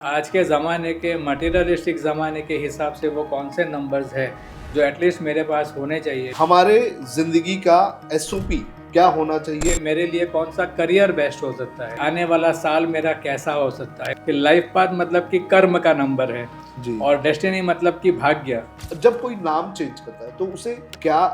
आज के ज़माने के मटेरियलिस्टिक ज़माने के हिसाब से वो कौन से नंबर्स है जो एटलीस्ट मेरे पास होने चाहिए। हमारे जिंदगी का एसओपी क्या होना चाहिए। मेरे लिए कौन सा करियर बेस्ट हो सकता है, आने वाला साल मेरा कैसा हो सकता है। कि लाइफ पाथ मतलब कि कर्म का नंबर है जी। और डेस्टिनी मतलब कि भाग्य। जब कोई नाम चेंज करता है तो उसे क्या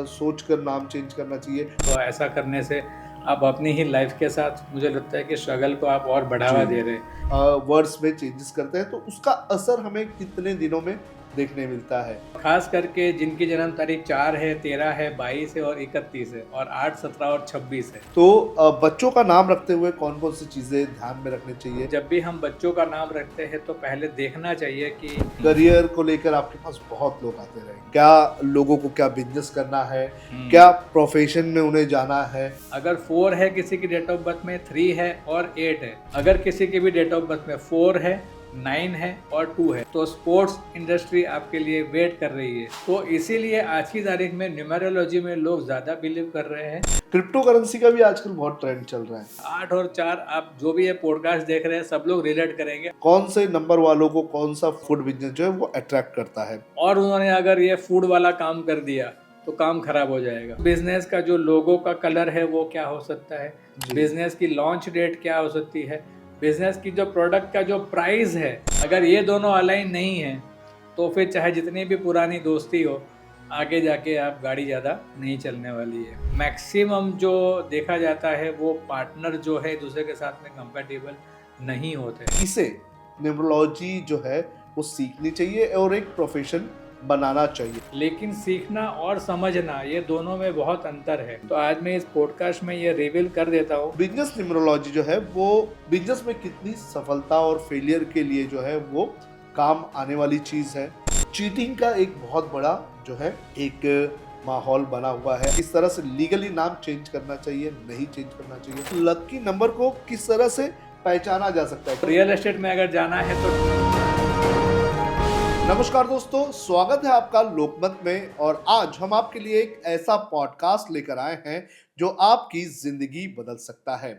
सोच कर नाम चेंज करना चाहिए। तो ऐसा करने से आप अपनी ही लाइफ के साथ मुझे लगता है कि स्ट्रगल को आप और बढ़ावा दे रहे हैं। वर्ड्स में चेंजेस करते हैं तो उसका असर हमें कितने दिनों में देखने मिलता है। खास करके जिनकी जन्म तारीख 4 है, 13 है, 22 है और 31 है और 8, 17 और 26 है। तो बच्चों का नाम रखते हुए कौन कौन सी चीजें ध्यान में रखनी चाहिए। जब भी हम बच्चों का नाम रखते हैं तो पहले देखना चाहिए कि करियर को लेकर आपके पास बहुत लोग आते रहे, क्या लोगों को क्या बिजनेस करना है, हम्म। क्या प्रोफेशन में उन्हें जाना है। अगर 4 है किसी की डेट ऑफ बर्थ में, 3 है और 8 है, अगर किसी की भी डेट ऑफ बर्थ में 4 है, 9 है और 2 है, तो स्पोर्ट्स इंडस्ट्री आपके लिए वेट कर रही है। तो इसीलिए आज की तारीख में न्यूमेरोलॉजी में लोग ज्यादा बिलीव कर रहे हैं। क्रिप्टो करेंसी का भी आजकल बहुत ट्रेंड चल रहा है। 8 और 4, आप जो भी ये पॉडकास्ट देख रहे हैं सब लोग रिलेट करेंगे। कौन से नंबर वालों को कौन सा फूड बिजनेस जो है वो अट्रैक्ट करता है। और उन्होंने अगर ये फूड वाला काम कर दिया तो काम खराब हो जाएगा। बिजनेस का जो लोगो का कलर है वो क्या हो सकता है, बिजनेस की लॉन्च डेट क्या हो सकती है, बिजनेस की जो प्रोडक्ट का जो प्राइस है, अगर ये दोनों अलाइन नहीं है तो फिर चाहे जितनी भी पुरानी दोस्ती हो, आगे जाके आप गाड़ी ज़्यादा नहीं चलने वाली है। मैक्सिमम जो देखा जाता है वो पार्टनर जो है दूसरे के साथ में कंपेटेबल नहीं होते। इसे न्यूमरोलॉजी जो है वो सीखनी चाहिए और एक प्रोफेशन बनाना चाहिए। लेकिन सीखना और समझना ये दोनों में बहुत अंतर है। तो आज मैं इस पॉडकास्ट में ये रिवील कर देता हूँ। बिजनेस न्यूमरोलॉजी जो है वो बिजनेस में कितनी सफलता और फेलियर के लिए जो है वो काम आने वाली चीज है। चीटिंग का एक बहुत बड़ा जो है एक माहौल बना हुआ है। किस तरह से लीगली नाम चेंज करना चाहिए, नहीं चेंज करना चाहिए। लकी नंबर को किस तरह से पहचाना जा सकता है। रियल एस्टेट में अगर जाना है तो नमस्कार दोस्तों, स्वागत है आपका लोकमत में। और आज हम आपके लिए एक ऐसा पॉडकास्ट लेकर आए हैं जो आपकी जिंदगी बदल सकता है।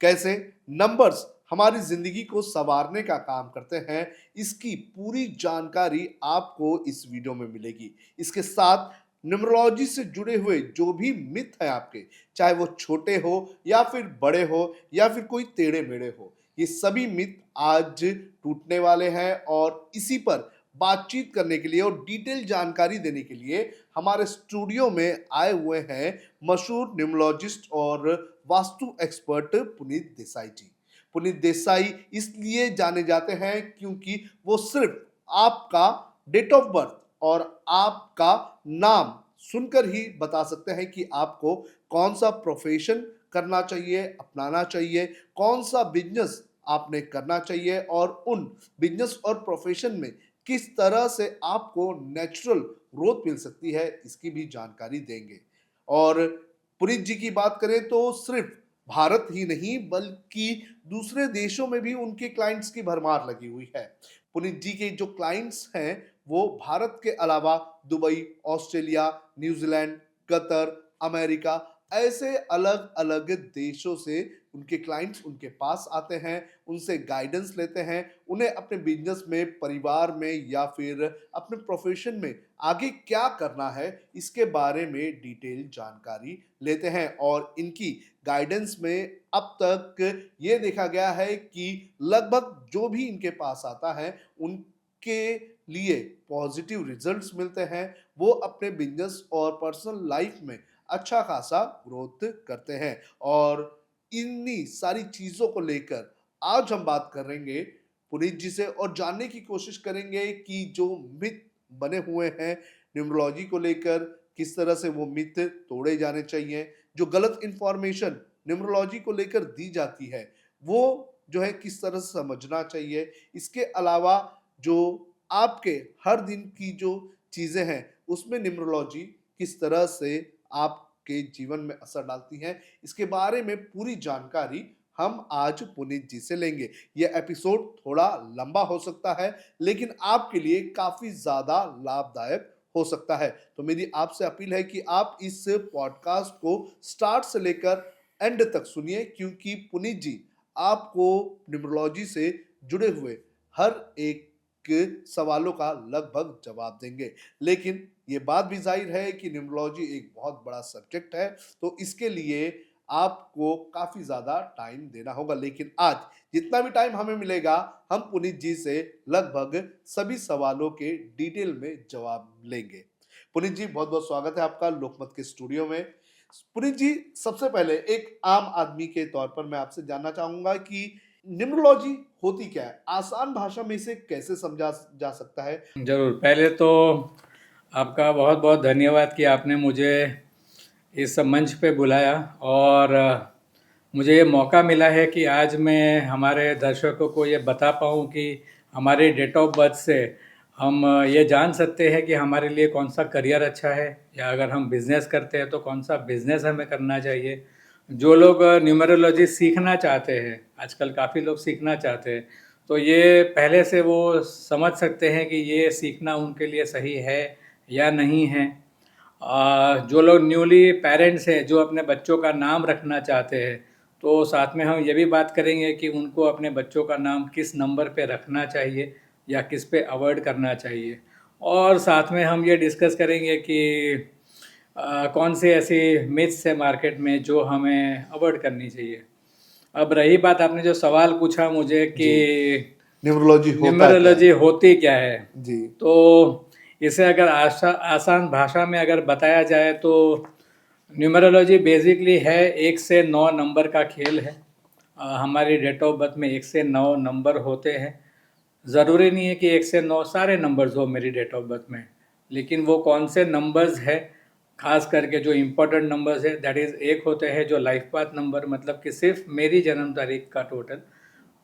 कैसे नंबर्स हमारी जिंदगी को संवारने का काम करते हैं, इसकी पूरी जानकारी आपको इस वीडियो में मिलेगी। इसके साथ न्यूमरोलॉजी से जुड़े हुए जो भी मिथ है आपके, चाहे वो छोटे हो या फिर बड़े हो या फिर कोई टेढ़े मेढ़े हो, ये सभी मिथ आज टूटने वाले हैं। और इसी पर बातचीत करने के लिए और डिटेल जानकारी देने के लिए हमारे स्टूडियो में आए हुए हैं मशहूर न्यूमरोलॉजिस्ट और वास्तु एक्सपर्ट पुनीत देसाई जी। पुनीत देसाई इसलिए जाने जाते हैं क्योंकि वो सिर्फ आपका डेट ऑफ बर्थ और आपका नाम सुनकर ही बता सकते हैं कि आपको कौन सा प्रोफेशन करना चाहिए, अपनाना चाहिए, कौन सा बिजनेस आपने करना चाहिए और उन बिजनेस और प्रोफेशन में किस तरह से आपको नेचुरल ग्रोथ मिल सकती है, इसकी भी जानकारी देंगे। और पुनीत जी की बात करें तो सिर्फ भारत ही नहीं बल्कि दूसरे देशों में भी उनके क्लाइंट्स की भरमार लगी हुई है। पुनीत जी के जो क्लाइंट्स हैं वो भारत के अलावा Dubai, Australia, New Zealand, Qatar, America, ऐसे अलग अलग देशों से उनके क्लाइंट्स उनके पास आते हैं, उनसे गाइडेंस लेते हैं, उन्हें अपने बिजनेस में, परिवार में या फिर अपने प्रोफेशन में आगे क्या करना है इसके बारे में डिटेल जानकारी लेते हैं। और इनकी गाइडेंस में अब तक ये देखा गया है कि लगभग जो भी इनके पास आता है उनके लिए पॉजिटिव रिजल्ट्स मिलते हैं। वो अपने बिजनेस और पर्सनल लाइफ में अच्छा खासा ग्रोथ करते हैं। और इन्हीं सारी चीजों को लेकर आज हम बात करेंगे पुनीत जी से और जानने की कोशिश करेंगे कि जो मिथ बने हुए हैं न्यूमरोलॉजी को लेकर, किस तरह से वो मिथ तोड़े जाने चाहिए, जो गलत इंफॉर्मेशन न्यूमरोलॉजी को लेकर दी जाती है वो जो है किस तरह से समझना चाहिए। इसके अलावा जो आपके हर दिन की जो चीजें हैं उसमें न्यूमरोलॉजी किस तरह से आपके जीवन में असर डालती हैं, इसके बारे में पूरी जानकारी हम आज पुनीत जी से लेंगे। यह एपिसोड थोड़ा लंबा हो सकता है लेकिन आपके लिए काफी ज्यादा लाभदायक हो सकता है। तो मेरी आपसे अपील है कि आप इस पॉडकास्ट को स्टार्ट से लेकर एंड तक सुनिए, क्योंकि पुनीत जी आपको न्यूमरोलॉजी से जुड़े हुए हर एक के सवालों का लगभग जवाब देंगे। लेकिन ये बात भी ज़ाहिर है कि न्यूमरोलॉजी एक बहुत बड़ा सब्जेक्ट है, तो इसके लिए आपको काफ़ी ज़्यादा टाइम देना होगा। लेकिन आज जितना भी टाइम हमें मिलेगा, हम पुनीत जी से लगभग सभी सवालों के डिटेल में जवाब लेंगे। पुनीत जी, बहुत-बहुत स्वागत है आपका लोकमत के स्टूडियो में। पुनीत जी, सबसे पहले एक आम आदमी के तौर पर मैं आपसे जानना चाहूँगा कि न्यूमरोलॉजी होती क्या है? आसान भाषा में इसे कैसे समझा जा सकता है? ज़रूर। पहले तो आपका बहुत बहुत धन्यवाद कि आपने मुझे इस मंच पे बुलाया और मुझे ये मौका मिला है कि आज मैं हमारे दर्शकों को ये बता पाऊँ कि हमारे डेट ऑफ बर्थ से हम ये जान सकते हैं कि हमारे लिए कौन सा करियर अच्छा है, या अगर हम बिज़नेस करते हैं तो कौन सा बिज़नेस हमें करना चाहिए। जो लोग न्यूमरोलॉजी सीखना चाहते हैं, आजकल काफ़ी लोग सीखना चाहते हैं, तो ये पहले से वो समझ सकते हैं कि ये सीखना उनके लिए सही है या नहीं है। जो लोग न्यूली पेरेंट्स हैं, जो अपने बच्चों का नाम रखना चाहते हैं, तो साथ में हम ये भी बात करेंगे कि उनको अपने बच्चों का नाम किस नंबर पे रखना चाहिए या किस पे अवॉइड करना चाहिए। और साथ में हम ये डिस्कस करेंगे कि कौन सी ऐसी मिथ्स है मार्केट में जो हमें अवॉइड करनी चाहिए। अब रही बात, आपने जो सवाल पूछा मुझे कि न्यूमरोलॉजी होता क्या न्यूमरोलॉजी है? होती क्या है, जी। तो इसे अगर आसान भाषा में अगर बताया जाए तो न्यूमरोलॉजी बेसिकली है 1 से 9 नंबर का खेल है। हमारी डेट ऑफ बर्थ में 1 से 9 नंबर होते हैं। ज़रूरी नहीं है कि 1 से 9 सारे नंबर्स हो मेरी डेट ऑफ बर्थ में, लेकिन वो कौन से नंबर्स है, खास करके जो इम्पोर्टेंट नंबर्स है, दैट इज़ एक होते हैं जो लाइफ पाथ नंबर, मतलब कि सिर्फ मेरी जन्म तारीख का टोटल,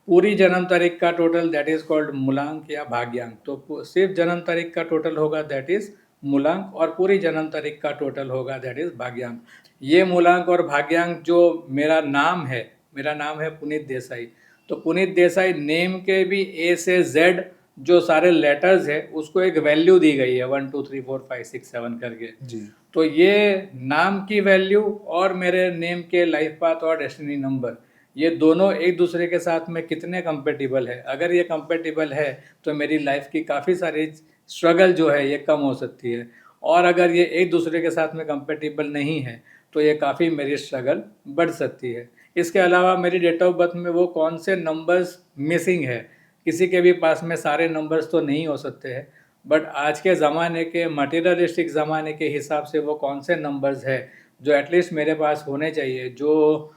पूरी जन्म तारीख का टोटल, दैट इज़ कॉल्ड मूलांक या भाग्यांक। तो सिर्फ जन्म तारीख का टोटल होगा दैट इज़ मूलांक, और पूरी जन्म तारीख का टोटल होगा दैट इज़ भाग्यांक। ये मूलांक और भाग्यांक जो मेरा नाम है पुनीत देसाई। तो पुनीत देसाई नेम के भी ए से जेड जो सारे लेटर्स है उसको एक वैल्यू दी गई है 1 2 3 4 5 6 7 करके। जी। तो ये नाम की वैल्यू और मेरे नेम के लाइफ पाथ और डेस्टिनी नंबर, ये दोनों एक दूसरे के साथ में कितने कंपेटिबल है। अगर ये कंपेटिबल है तो मेरी लाइफ की काफ़ी सारी स्ट्रगल जो है ये कम हो सकती है, और अगर ये एक दूसरे के साथ में कंपेटिबल नहीं है तो ये काफ़ी मेरी स्ट्रगल बढ़ सकती है। इसके अलावा मेरी डेट ऑफ बर्थ में वो कौन से नंबर्स मिसिंग है, किसी के भी पास में सारे नंबर्स तो नहीं हो सकते हैं, बट आज के ज़माने के मटीरियलिस्टिक ज़माने के हिसाब से वो कौन से नंबर्स है जो एटलीस्ट मेरे पास होने चाहिए, जो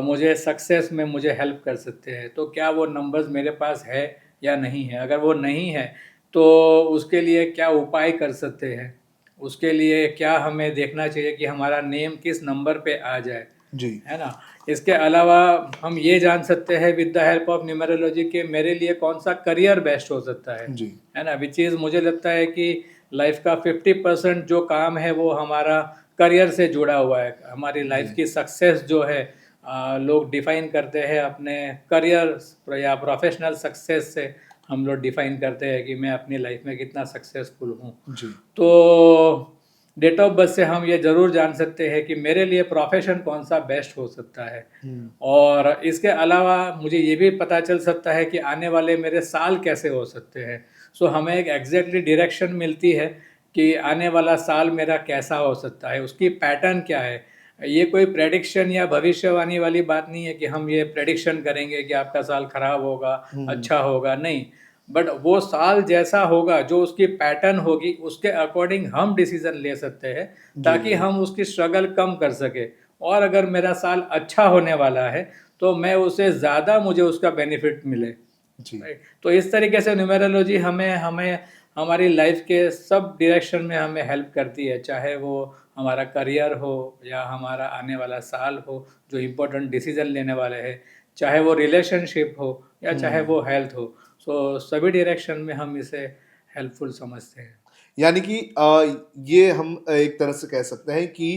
मुझे सक्सेस में मुझे हेल्प कर सकते हैं। तो क्या वो नंबर्स मेरे पास है या नहीं है? अगर वो नहीं है तो उसके लिए क्या उपाय कर सकते हैं? उसके लिए क्या हमें देखना चाहिए कि हमारा नेम किस नंबर पे आ जाए, जी। है ना? इसके अलावा हम ये जान सकते हैं with the help of numerology कि मेरे लिए कौन सा करियर बेस्ट हो सकता जी। है ना? विच इज़ मुझे लगता है कि लाइफ का 50% जो काम है वो हमारा करियर से जुड़ा हुआ है। हमारी लाइफ की सक्सेस जो है लोग डिफाइन करते हैं अपने करियर या प्रोफेशनल सक्सेस से। हम लोग डिफाइन करते हैं कि मैं अपनी लाइफ में कितना सक्सेसफुल हूँ। जी। तो डेट ऑफ बर्थ से हम ये ज़रूर जान सकते हैं कि मेरे लिए प्रोफेशन कौन सा बेस्ट हो सकता है। और इसके अलावा मुझे ये भी पता चल सकता है कि आने वाले मेरे साल कैसे हो सकते हैं। सो हमें एक एग्जैक्टली डायरेक्शन मिलती है कि आने वाला साल मेरा कैसा हो सकता है, उसकी पैटर्न क्या है। ये कोई प्रेडिक्शन या भविष्यवाणी वाली बात नहीं है कि हम ये प्रेडिक्शन करेंगे कि आपका साल खराब होगा, अच्छा होगा, नहीं। बट वो साल जैसा होगा, जो उसकी पैटर्न होगी, उसके अकॉर्डिंग हम डिसीजन ले सकते हैं ताकि हम उसकी स्ट्रगल कम कर सके। और अगर मेरा साल अच्छा होने वाला है तो मैं उसे ज़्यादा मुझे उसका बेनिफिट मिले। जी। राइट। तो इस तरीके से न्यूमेरोलॉजी हमें हमें हमारी लाइफ के सब डायरेक्शन में हमें हेल्प करती है, चाहे वो हमारा करियर हो या हमारा आने वाला साल हो जो इम्पोर्टेंट डिसीजन लेने वाले हैं, चाहे वो रिलेशनशिप हो या चाहे वो हेल्थ हो। सो सभी डायरेक्शन में हम इसे हेल्पफुल समझते हैं। यानी कि ये हम एक तरह से कह सकते हैं कि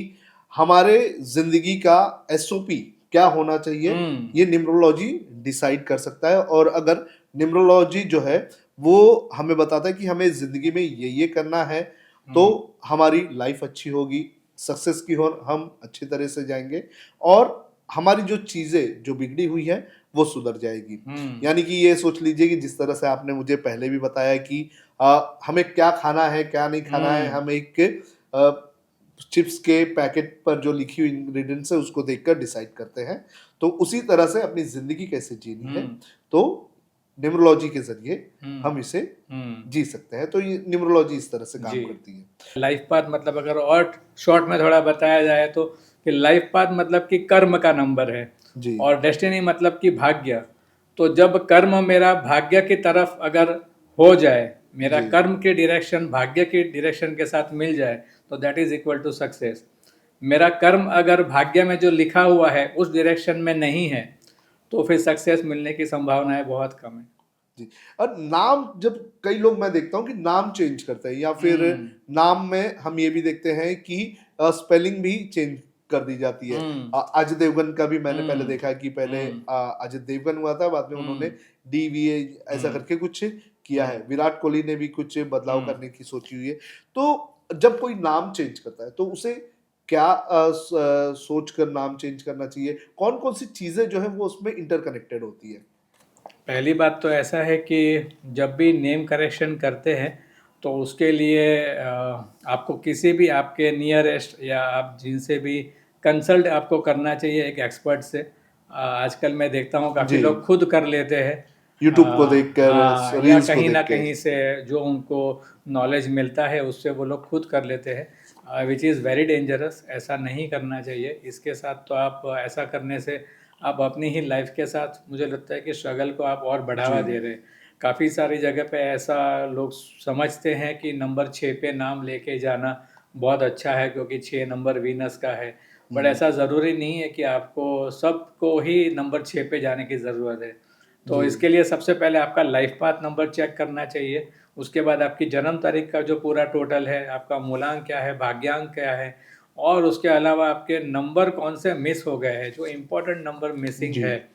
हमारे ज़िंदगी का एसओपी क्या होना चाहिए, ये न्यूमरोलॉजी डिसाइड कर सकता है। और अगर न्यूमरोलॉजी जो है वो हमें बताता है कि हमें ज़िंदगी में ये करना है, तो हमारी लाइफ अच्छी होगी, सक्सेस की ओर हम अच्छी तरह से जाएँगे और हमारी जो चीज़ें जो बिगड़ी हुई है, वो सुधर जाएगी। हम्म। यानी कि ये सोच लीजिए कि जिस तरह से आपने मुझे पहले भी बताया कि हमें क्या खाना है, क्या नहीं खाना है, हम्म। हम एक चिप्स के पैकेट पर जो लिखी हुई इंग्रेडिएंट्स है उसको देखकर डिसाइड करते हैं। तो उसी तरह से अपनी ज़िंदगी कैसे जीनी है, हम्म। तो न्यूमरोलॉजी के ज़रिए हम्म। हम इसे हम्म। जी सकते हैं। तो ये न्यूमरोलॉजी इस तरह से काम जी। करती है। लाइफ पाथ मतलब अगर और शॉर्ट में थोड़ा बताया जाए तो कि लाइफ पाथ मतलब कि कर्म का नंबर है जी, और डेस्टिनी मतलब कि भाग्य। तो जब कर्म मेरा भाग्य की तरफ अगर हो जाए, मेरा जी, कर्म की डायरेक्शन भाग्य की डायरेक्शन के साथ मिल जाए, तो that is equal to success. मेरा कर्म अगर भाग्य में जो लिखा हुआ है उस डायरेक्शन में नहीं है, तो फिर सक्सेस मिलने की संभावनाएं बहुत कम है। जी। और नाम जब कई लोग मैं देखता हूँ कि नाम चेंज करते हैं या फिर हम्म। नाम में हम ये भी देखते हैं कि स्पेलिंग भी चेंज कर दी जाती है। हम्म। अजय देवगन का भी मैंने पहले हम्म। देखा है कि पहले हम्म। अजय देवगन हुआ था, बाद में उन्होंने हम्म। डीवीए ऐसा हम्म। करके कुछ किया है। हम्म। विराट कोहली ने भी कुछ बदलाव हम्म। करने की सोची हुई है। तो जब कोई नाम चेंज करता है तो उसे क्या सोच कर नाम चेंज करना चाहिए? कौन-कौन सी चीज़ें जो है वो उसमें इंटरकनेक्टेड होती है? पहली बात तो ऐसा है कि जब भी नेम करेक्शन करते हैं तो उसके लिए आपको किसी भी आपके नियरेस्ट या आप जिनसे भी कंसल्ट आपको करना चाहिए एक एक्सपर्ट से। आजकल मैं देखता हूँ काफ़ी जी। लोग खुद कर लेते हैं। यूट्यूब को देखकर, हाँ, या रील्स को कहीं ना देख के। कहीं से जो उनको नॉलेज मिलता है उससे वो लोग खुद कर लेते हैं, विच इज़ वेरी डेंजरस। ऐसा नहीं करना चाहिए। इसके साथ तो आप ऐसा करने से आप अपनी ही लाइफ के साथ मुझे लगता है कि स्ट्रगल को आप और बढ़ावा जी, दे रहे हैं। काफ़ी सारी जगह पे ऐसा लोग समझते हैं कि नंबर 6 पे नाम लेके जाना बहुत अच्छा है क्योंकि 6 नंबर वीनस का है। बट हुँ, ऐसा ज़रूरी नहीं है कि आपको सबको ही नंबर 6 पे जाने की ज़रूरत है। तो जी, इसके लिए सबसे पहले आपका लाइफ पाथ नंबर चेक करना चाहिए। उसके बाद आपकी जन्म तारीख का जो पूरा टोटल है, आपका मूलांक क्या है, भाग्यांक क्या है, और उसके अलावा आपके नंबर कौन से मिस हो गए हैं, जो इम्पोर्टेंट नंबर मिसिंग जी, है,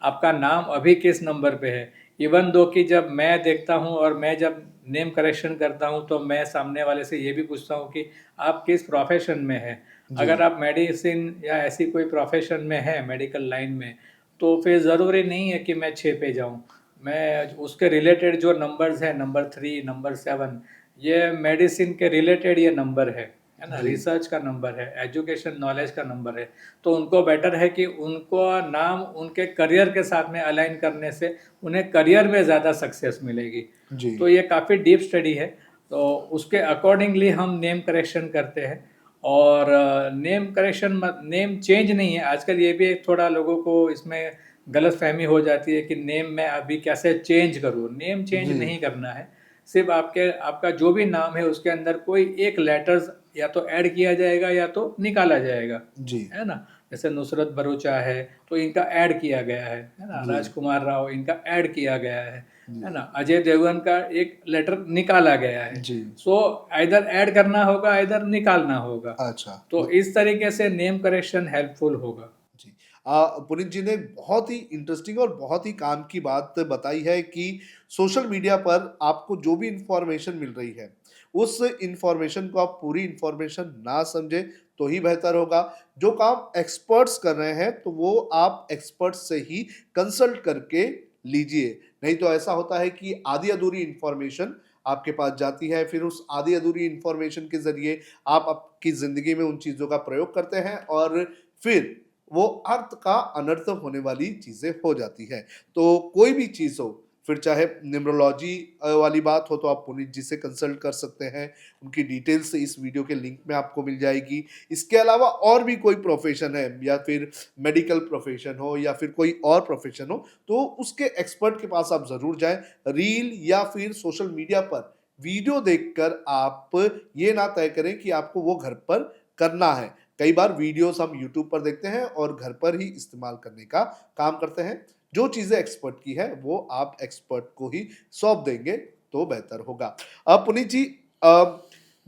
आपका नाम अभी किस नंबर पे है। इवन दो कि जब मैं देखता हूँ और मैं जब नेम करेक्शन करता हूँ तो मैं सामने वाले से ये भी पूछता हूँ कि आप किस प्रोफेशन में हैं। जी, अगर आप मेडिसिन या ऐसी कोई प्रोफेशन में है मेडिकल लाइन में, तो फिर ज़रूरी नहीं है कि मैं 6 पे जाऊँ। मैं उसके रिलेटेड जो नंबर्स हैं, नंबर 3, नंबर 7, ये मेडिसिन के रिलेटेड ये नंबर है ना, जी, रिसर्च का नंबर है, एजुकेशन नॉलेज का नंबर है। तो उनको बेटर है कि उनको नाम उनके करियर के साथ में अलाइन करने से उन्हें करियर में ज़्यादा सक्सेस मिलेगी। जी, तो ये काफ़ी डीप स्टडी है। तो उसके अकॉर्डिंगली हम नेम करेक्शन करते हैं। और नेम करेक्शन नेम चेंज नहीं है। आजकल ये भी एक थोड़ा लोगों को इसमें गलत फहमी हो जाती है कि नेम मैं अभी कैसे चेंज करूँ। नेम चेंज जी, नहीं करना है। सिर्फ आपका जो भी नाम है उसके अंदर कोई एक लेटर्स या तो ऐड किया जाएगा या तो निकाला जाएगा, जी, है ना। जैसे नुसरत भरूचा है तो इनका ऐड किया गया है ना। जी, राजकुमार राव, इनका ऐड किया गया है जी, ना। अजय देवगन का एक लेटर निकाला गया है। जी, सो आइदर ऐड करना होगा, इधर निकालना होगा। अच्छा। तो इस तरीके से नेम करेक्शन हेल्पफुल होगा। जी। पुनीत जी ने बहुत ही इंटरेस्टिंग और बहुत ही काम की बात बताई है कि सोशल मीडिया पर आपको जो भी इंफॉर्मेशन मिल रही है, उस इंफॉर्मेशन को आप पूरी इंफॉर्मेशन ना समझें तो ही बेहतर होगा। जो काम एक्सपर्ट्स कर रहे हैं, तो वो आप एक्सपर्ट्स से ही कंसल्ट करके लीजिए। नहीं तो ऐसा होता है कि आधी-अधूरी इंफॉर्मेशन आपके पास जाती है, फिर उस आधी-अधूरी इंफॉर्मेशन के ज़रिए आप आपकी ज़िंदगी में उन चीज़ों का प्रयोग करते हैं और फिर वो अर्थ का अनर्थ होने वाली चीज़ें हो जाती हैं। तो कोई भी चीज़ हो, फिर चाहे न्यूमरोलॉजी वाली बात हो तो आप पुनीत जी से कंसल्ट कर सकते हैं। उनकी डिटेल्स इस वीडियो के लिंक में आपको मिल जाएगी। इसके अलावा और भी कोई प्रोफ़ेशन है या फिर मेडिकल प्रोफ़ेशन हो या फिर कोई और प्रोफ़ेशन हो, तो उसके एक्सपर्ट के पास आप ज़रूर जाएँ। रील या फिर सोशल मीडिया पर वीडियो देखकर आप ये ना तय करें कि आपको वो घर पर करना है। कई बार वीडियोस हम यूट्यूब पर देखते हैं और घर पर ही इस्तेमाल करने का काम करते हैं। जो चीज़ें एक्सपर्ट की है वो आप एक्सपर्ट को ही सौंप देंगे तो बेहतर होगा। पुनीत जी,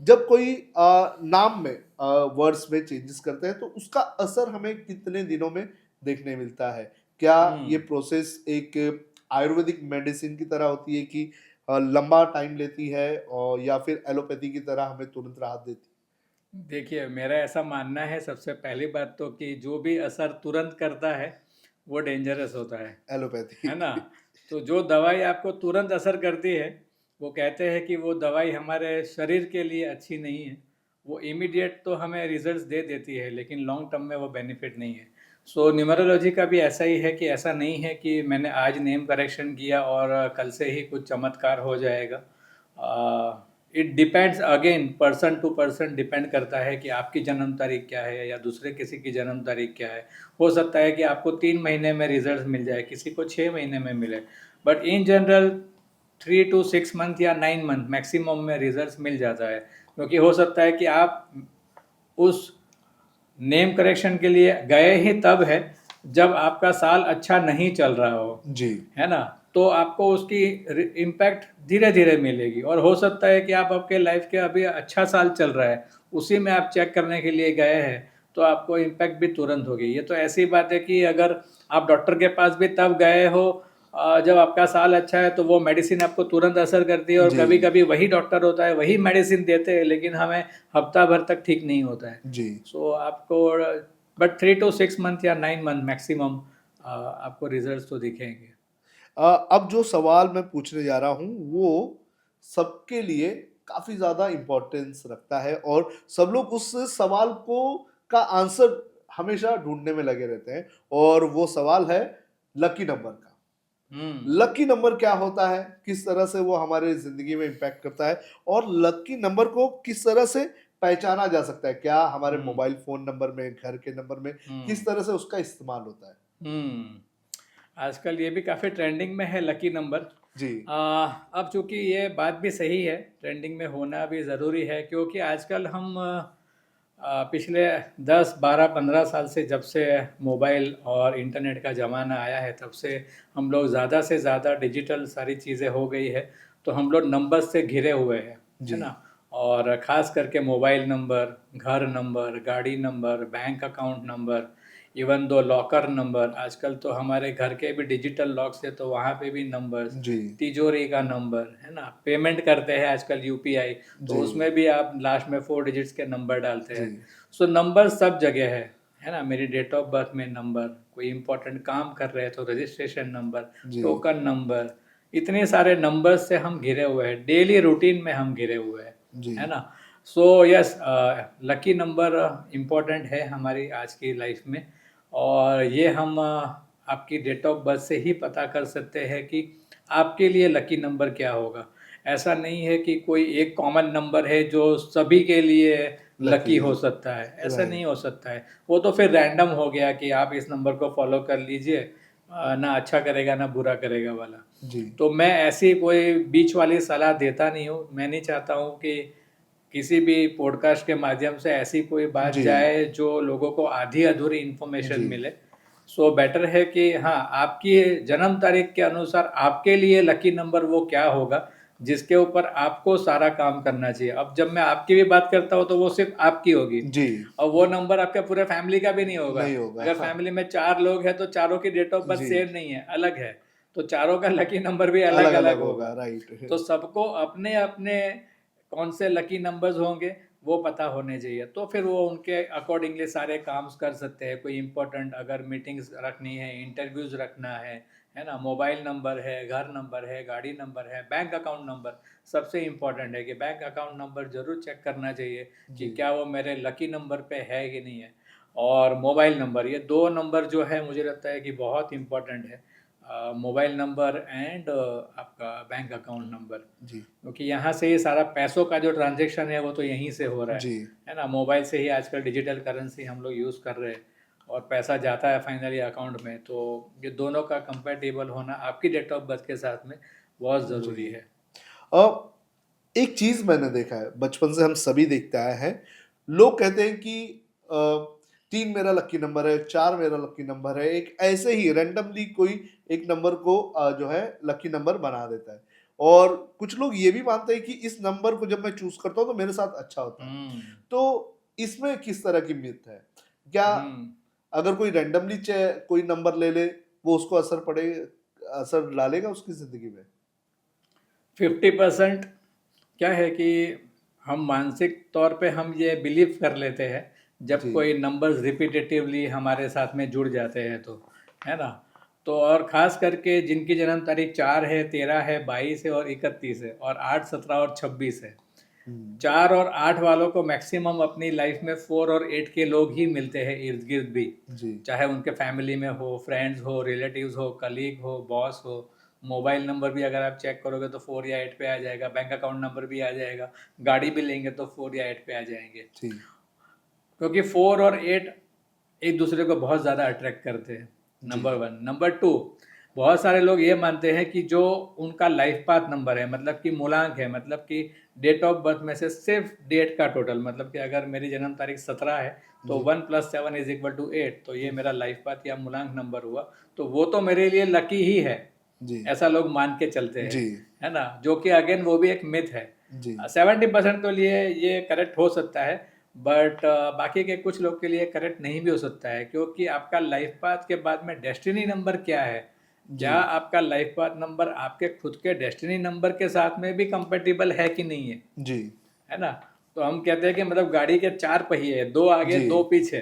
जब कोई नाम में वर्ड्स में चेंजेस करते हैं तो उसका असर हमें कितने दिनों में देखने मिलता है? क्या ये हम्म। प्रोसेस एक आयुर्वेदिक मेडिसिन की तरह होती है कि लंबा टाइम लेती है और या फिर एलोपैथी की तरह हमें तुरंत राहत देती है? देखिए, मेरा ऐसा मानना है सबसे पहली बात तो कि जो भी असर तुरंत करता है वो डेंजरस होता है एलोपैथी। ना। तो जो दवाई आपको तुरंत असर करती है, वो कहते हैं कि वो दवाई हमारे शरीर के लिए अच्छी नहीं है। वो इमीडिएट तो हमें रिजल्ट्स दे देती है, लेकिन लॉन्ग टर्म में वो बेनिफिट नहीं है। सो न्यूमरोलॉजी का भी ऐसा ही है कि ऐसा नहीं है कि मैंने आज नेम करेक्शन किया और कल से ही कुछ चमत्कार हो जाएगा। It depends again, person to person depend करता है कि आपकी जन्म तारीख क्या है या दूसरे किसी की जन्म तारीख क्या है। हो सकता है कि आपको 3 महीने में रिजल्ट मिल जाए, किसी को 6 महीने में मिले, but in general 3 to 6 month या 9 मंथ मैक्सिमम में रिजल्ट मिल जाता है। क्योंकि हो सकता है कि आप उस नेम करेक्शन के लिए गए ही तब है जब आपका साल अच्छा नहीं चल रहा हो, जी है ना। तो आपको उसकी इम्पैक्ट धीरे धीरे मिलेगी, और हो सकता है कि आप आपके लाइफ के अभी अच्छा साल चल रहा है, उसी में आप चेक करने के लिए गए हैं, तो आपको इम्पैक्ट भी तुरंत होगी। ये तो ऐसी बात है कि अगर आप डॉक्टर के पास भी तब गए हो जब आपका साल अच्छा है, तो वो मेडिसिन आपको तुरंत असर करती है, और जी कभी कभी वही डॉक्टर होता है, वही मेडिसिन देते हैं, लेकिन हमें हफ्ता भर तक ठीक नहीं होता है। जी। सो आपको बट 3 to 6 मंथ या 9 मंथ मैक्सिमम आपको रिजल्ट्स तो दिखेंगे। अब जो सवाल मैं पूछने जा रहा हूँ वो सबके लिए काफी ज्यादा इम्पोर्टेंस रखता है और सब लोग उस सवाल को का आंसर हमेशा ढूंढने में लगे रहते हैं और वो सवाल है लकी नंबर का। लकी नंबर क्या होता है, किस तरह से वो हमारे जिंदगी में इम्पैक्ट करता है और लकी नंबर को किस तरह से पहचाना जा सकता है, क्या हमारे मोबाइल फोन नंबर में, घर के नंबर में किस तरह से उसका इस्तेमाल होता है? आजकल ये भी काफ़ी ट्रेंडिंग में है लकी नंबर। जी अब चूंकि ये बात भी सही है, ट्रेंडिंग में होना भी ज़रूरी है, क्योंकि आजकल हम पिछले 10 12 15 साल से, जब से मोबाइल और इंटरनेट का ज़माना आया है, तब से हम लोग ज़्यादा से ज़्यादा डिजिटल सारी चीज़ें हो गई है। तो हम लोग नंबर से घिरे हुए हैं, जी है ना। और ख़ास करके मोबाइल नंबर, घर नंबर, गाड़ी number, bank account number, even though locker number, आजकल तो हमारे घर के भी डिजिटल लॉक्स है, तो वहाँ पे भी नंबर्स, जी तिजोरी का नंबर, है ना। पेमेंट करते हैं आजकल यूपीआई, तो जी उसमें भी आप लास्ट में 4 डिजिट्स के नंबर डालते जी हैं। सो नंबर सब जगह है ना। मेरी डेट ऑफ बर्थ में नंबर, कोई इंपॉर्टेंट काम कर रहे हैं तो रजिस्ट्रेशन नंबर, जी टोकन नंबर, इतने सारे नंबर्स से हम घिरे हुए हैं, डेली रूटीन में हम घिरे हुए हैं, जी है ना। So yes, lucky number important है हमारी आज की लाइफ में, और ये हम आपकी डेट ऑफ बर्थ से ही पता कर सकते हैं कि आपके लिए लकी नंबर क्या होगा। ऐसा नहीं है कि कोई एक कॉमन नंबर है जो सभी के लिए लकी लकी हो सकता है, ऐसा नहीं राइट हो सकता है। वो तो फिर रैंडम हो गया कि आप इस नंबर को फॉलो कर लीजिए, ना अच्छा करेगा ना बुरा करेगा वाला। जी तो मैं ऐसी कोई बीच वाली सलाह देता नहीं हूँ। मैं नहीं चाहता हूँ कि किसी भी पॉडकास्ट के माध्यम से ऐसी कोई बात जी जाए जो लोगों को आधी अधूरी इन्फॉर्मेशन जी मिले। सो बेटर है कि हाँ, आपकी जन्म तारीख के अनुसार आपके लिए लकी नंबर वो क्या होगा, जिसके ऊपर आपको सारा काम करना चाहिए। अब जब मैं आपकी भी बात करता हूँ, तो वो सिर्फ आपकी होगी, जी और वो नंबर आपके पूरे फैमिली का भी नहीं होगा। नहीं होगा अगर हाँ फैमिली में 4 लोग हैं, तो चारों की डेट ऑफ बर्थ जी सेम नहीं है, अलग है, तो चारों का लकी नंबर भी अलग अलग अलग अलग होगा होगा। राइट तो सबको अपने अपने कौन से लकी नंबर्स होंगे वो पता होने चाहिए, तो फिर वो उनके अकॉर्डिंगली सारे काम कर सकते हैं। कोई इंपॉर्टेंट अगर मीटिंग्स रखनी है, इंटरव्यूज रखना है ना। मोबाइल नंबर है, घर नंबर है, गाड़ी नंबर है, बैंक अकाउंट नंबर सबसे इम्पोर्टेंट है कि बैंक अकाउंट नंबर जरूर चेक करना चाहिए कि जी क्या वो मेरे लकी नंबर पे है कि नहीं है। और मोबाइल नंबर, ये दो नंबर जो है मुझे लगता है कि बहुत इम्पोर्टेंट है, मोबाइल नंबर एंड आपका बैंक अकाउंट नंबर। जी क्योंकि यहाँ से ही सारा पैसों का जो ट्रांजैक्शन है वो तो यहीं से हो रहा जी है ना। मोबाइल से ही आजकल डिजिटल करेंसी हम लोग यूज़ कर रहे हैं, और पैसा जाता है फाइनली अकाउंट में। तो ये दोनों का कंपैटिबल होना आपकी डेट ऑफ बर्थ के साथ में बहुत ज़रूरी जी है। अब एक चीज मैंने देखा है, बचपन से हम सभी देखते आए हैं, लोग कहते हैं कि अ, 3 मेरा लकी नंबर है, 4 मेरा लकी नंबर है, एक ऐसे ही रैंडमली कोई एक नंबर को जो है लकी नंबर बना देता है। और कुछ लोग ये भी मानते हैं कि इस नंबर को जब मैं चूज करता हूँ तो मेरे साथ अच्छा होता है। हम्म। तो इसमें किस तरह की मिथ है? क्या हम्म। अगर कोई रैंडमली कोई नंबर ले ले, वो उसको असर डालेगा उसकी जिंदगी में? 50% क्या है कि हम मानसिक तौर पे हम ये बिलीव कर लेते हैं, जब जी कोई नंबर्स रिपीटेटिवली हमारे साथ में जुड़ जाते हैं तो, है ना। तो और ख़ास करके जिनकी जन्म तारीख 4 है, 13 है, 22 है और 31 है और 8, 17 और 26 है। 4 और 8 वालों को मैक्सिमम अपनी लाइफ में 4 और 8 के लोग ही मिलते हैं इर्द गिर्द भी, जी चाहे उनके फैमिली में हो, फ्रेंड्स हो, रिलेटिव्स हो, कलीग हो, बॉस हो। मोबाइल नंबर भी अगर आप चेक करोगे तो 4 या 8 पे आ जाएगा, बैंक अकाउंट नंबर भी आ जाएगा, गाड़ी भी लेंगे तो 4 या 8 पे आ जाएंगे। जी क्योंकि 4 और 8 एक दूसरे को बहुत ज़्यादा अट्रैक्ट करते हैं, जी नंबर 1। नंबर 2, बहुत सारे लोग ये मानते हैं कि जो उनका लाइफ पाथ नंबर है, मतलब कि मूलांक है, मतलब कि डेट ऑफ बर्थ में से सिर्फ डेट का टोटल, मतलब कि अगर मेरी जन्म तारीख 17 है तो जी 1 + 7 = 8, तो ये मेरा लाइफ पाथ या मूलांक नंबर हुआ, तो वो तो मेरे लिए लकी ही है, जी ऐसा लोग मान के चलते हैं, जी है ना। जो कि अगेन वो भी एक मिथ है। जी 70% के लिए ये करेक्ट हो सकता है, बट बाकी के कुछ लोग के लिए करेक्ट नहीं भी हो सकता है, क्योंकि आपका लाइफ पाथ के बाद में डेस्टिनी नंबर क्या है, जी क्या आपका लाइफ पाथ नंबर आपके खुद के डेस्टिनी नंबर के साथ में भी कंपेटिबल है कि नहीं जी है ना। तो हम कहते हैं कि मतलब गाड़ी के 4 पहिए हैं, 2 आगे जी 2 पीछे,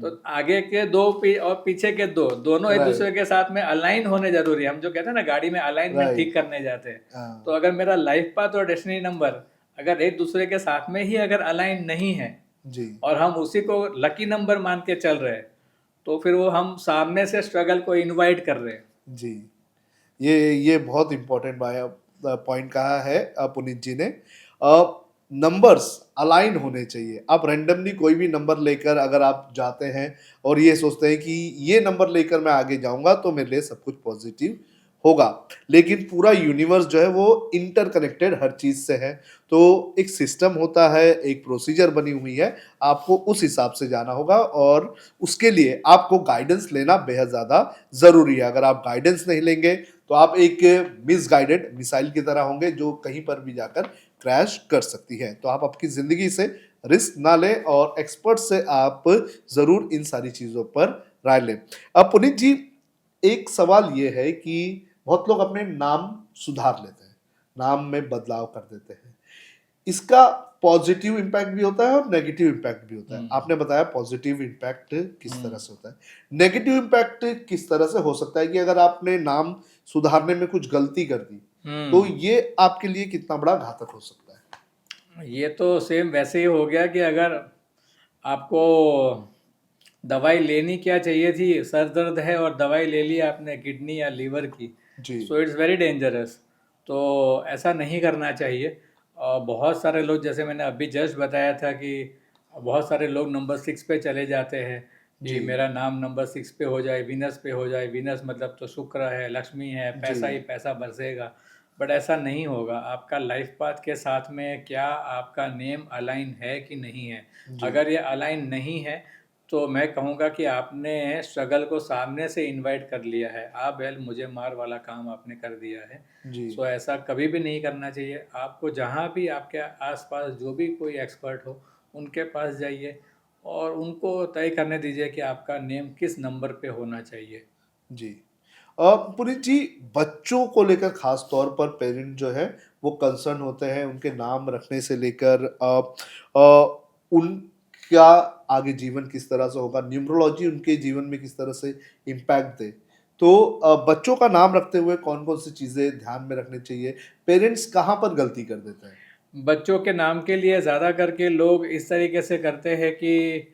तो आगे के 2 और पीछे के 2 दोनों एक दूसरे राइट के साथ में अलाइन होने जरूरी है। हम जो कहते हैं ना गाड़ी में अलाइनमेंट ठीक राइट करने जाते हैं, तो हाँ अगर मेरा लाइफ पाथ और डेस्टिनी नंबर अगर एक दूसरे के साथ में ही अगर अलाइन नहीं है जी और हम उसी को लकी नंबर मान के चल रहे हैं, तो फिर वो हम सामने से स्ट्रगल को इनवाइट कर रहे हैं। जी ये बहुत इम्पोर्टेंट पॉइंट कहा है पुनीत जी ने। नंबर्स अलाइन होने चाहिए। आप रैंडमली कोई भी नंबर लेकर अगर आप जाते हैं और ये सोचते हैं कि ये नंबर लेकर मैं आगे जाऊंगा तो मेरे लिए सब कुछ पॉजिटिव होगा, लेकिन पूरा यूनिवर्स जो है वो इंटरकनेक्टेड हर चीज से है। तो एक सिस्टम होता है, एक प्रोसीजर बनी हुई है, आपको उस हिसाब से जाना होगा और उसके लिए आपको गाइडेंस लेना बेहद ज़्यादा ज़रूरी है। अगर आप गाइडेंस नहीं लेंगे तो आप एक मिसगाइडेड मिसाइल की तरह होंगे जो कहीं पर भी जाकर क्रैश कर सकती है। तो आप आपकी ज़िंदगी से रिस्क ना लें और एक्सपर्ट से आप ज़रूर इन सारी चीज़ों पर राय लें। अब पुनीत जी, एक सवाल ये है कि बहुत लोग अपने नाम सुधार लेते हैं, नाम में बदलाव कर देते हैं। इसका पॉजिटिव इम्पैक्ट भी होता है और नेगेटिव इम्पैक्ट भी होता है। आपने बताया पॉजिटिव इम्पैक्ट किस तरह से होता है, नेगेटिव इम्पैक्ट किस तरह से हो सकता है कि अगर आपने नाम सुधारने में कुछ गलती कर दी तो ये आपके लिए कितना बड़ा घातक हो सकता है। ये तो सेम वैसे ही हो गया कि अगर आपको दवाई लेनी क्या चाहिए थी, सर दर्द है और दवाई ले ली आपने किडनी या लीवर की, जी सो इट्स वेरी डेंजरस। तो ऐसा नहीं करना चाहिए। और बहुत सारे लोग, जैसे मैंने अभी जस्ट बताया था कि बहुत सारे लोग नंबर 6 पे चले जाते हैं जी कि मेरा नाम नंबर 6 पे हो जाए, वीनस पे हो जाए। वीनस मतलब तो शुक्र है, लक्ष्मी है, पैसा जी ही पैसा बरसेगा। बट ऐसा नहीं होगा। आपका लाइफ पाथ के साथ में क्या आपका नेम अलाइन है कि नहीं है। जी अगर ये अलाइन नहीं है तो मैं कहूँगा कि आपने स्ट्रगल को सामने से इनवाइट कर लिया है। आप वेल मुझे मार वाला काम आपने कर दिया है। जी सो ऐसा कभी भी नहीं करना चाहिए। आपको जहाँ भी आपके आसपास जो भी कोई एक्सपर्ट हो उनके पास जाइए और उनको तय करने दीजिए कि आपका नेम किस नंबर पे होना चाहिए। जी पुनीत जी, बच्चों को लेकर खास तौर पर पेरेंट जो है वो कंसर्न होते हैं उनके नाम रखने से लेकर उनका आगे जीवन किस तरह से होगा, न्यूमरोलॉजी उनके जीवन में किस तरह से इम्पैक्ट दे। तो बच्चों का नाम रखते हुए कौन कौन सी चीज़ें ध्यान में रखनी चाहिए, पेरेंट्स कहाँ पर गलती कर देते हैं। बच्चों के नाम के लिए ज़्यादा करके लोग इस तरीके से करते हैं कि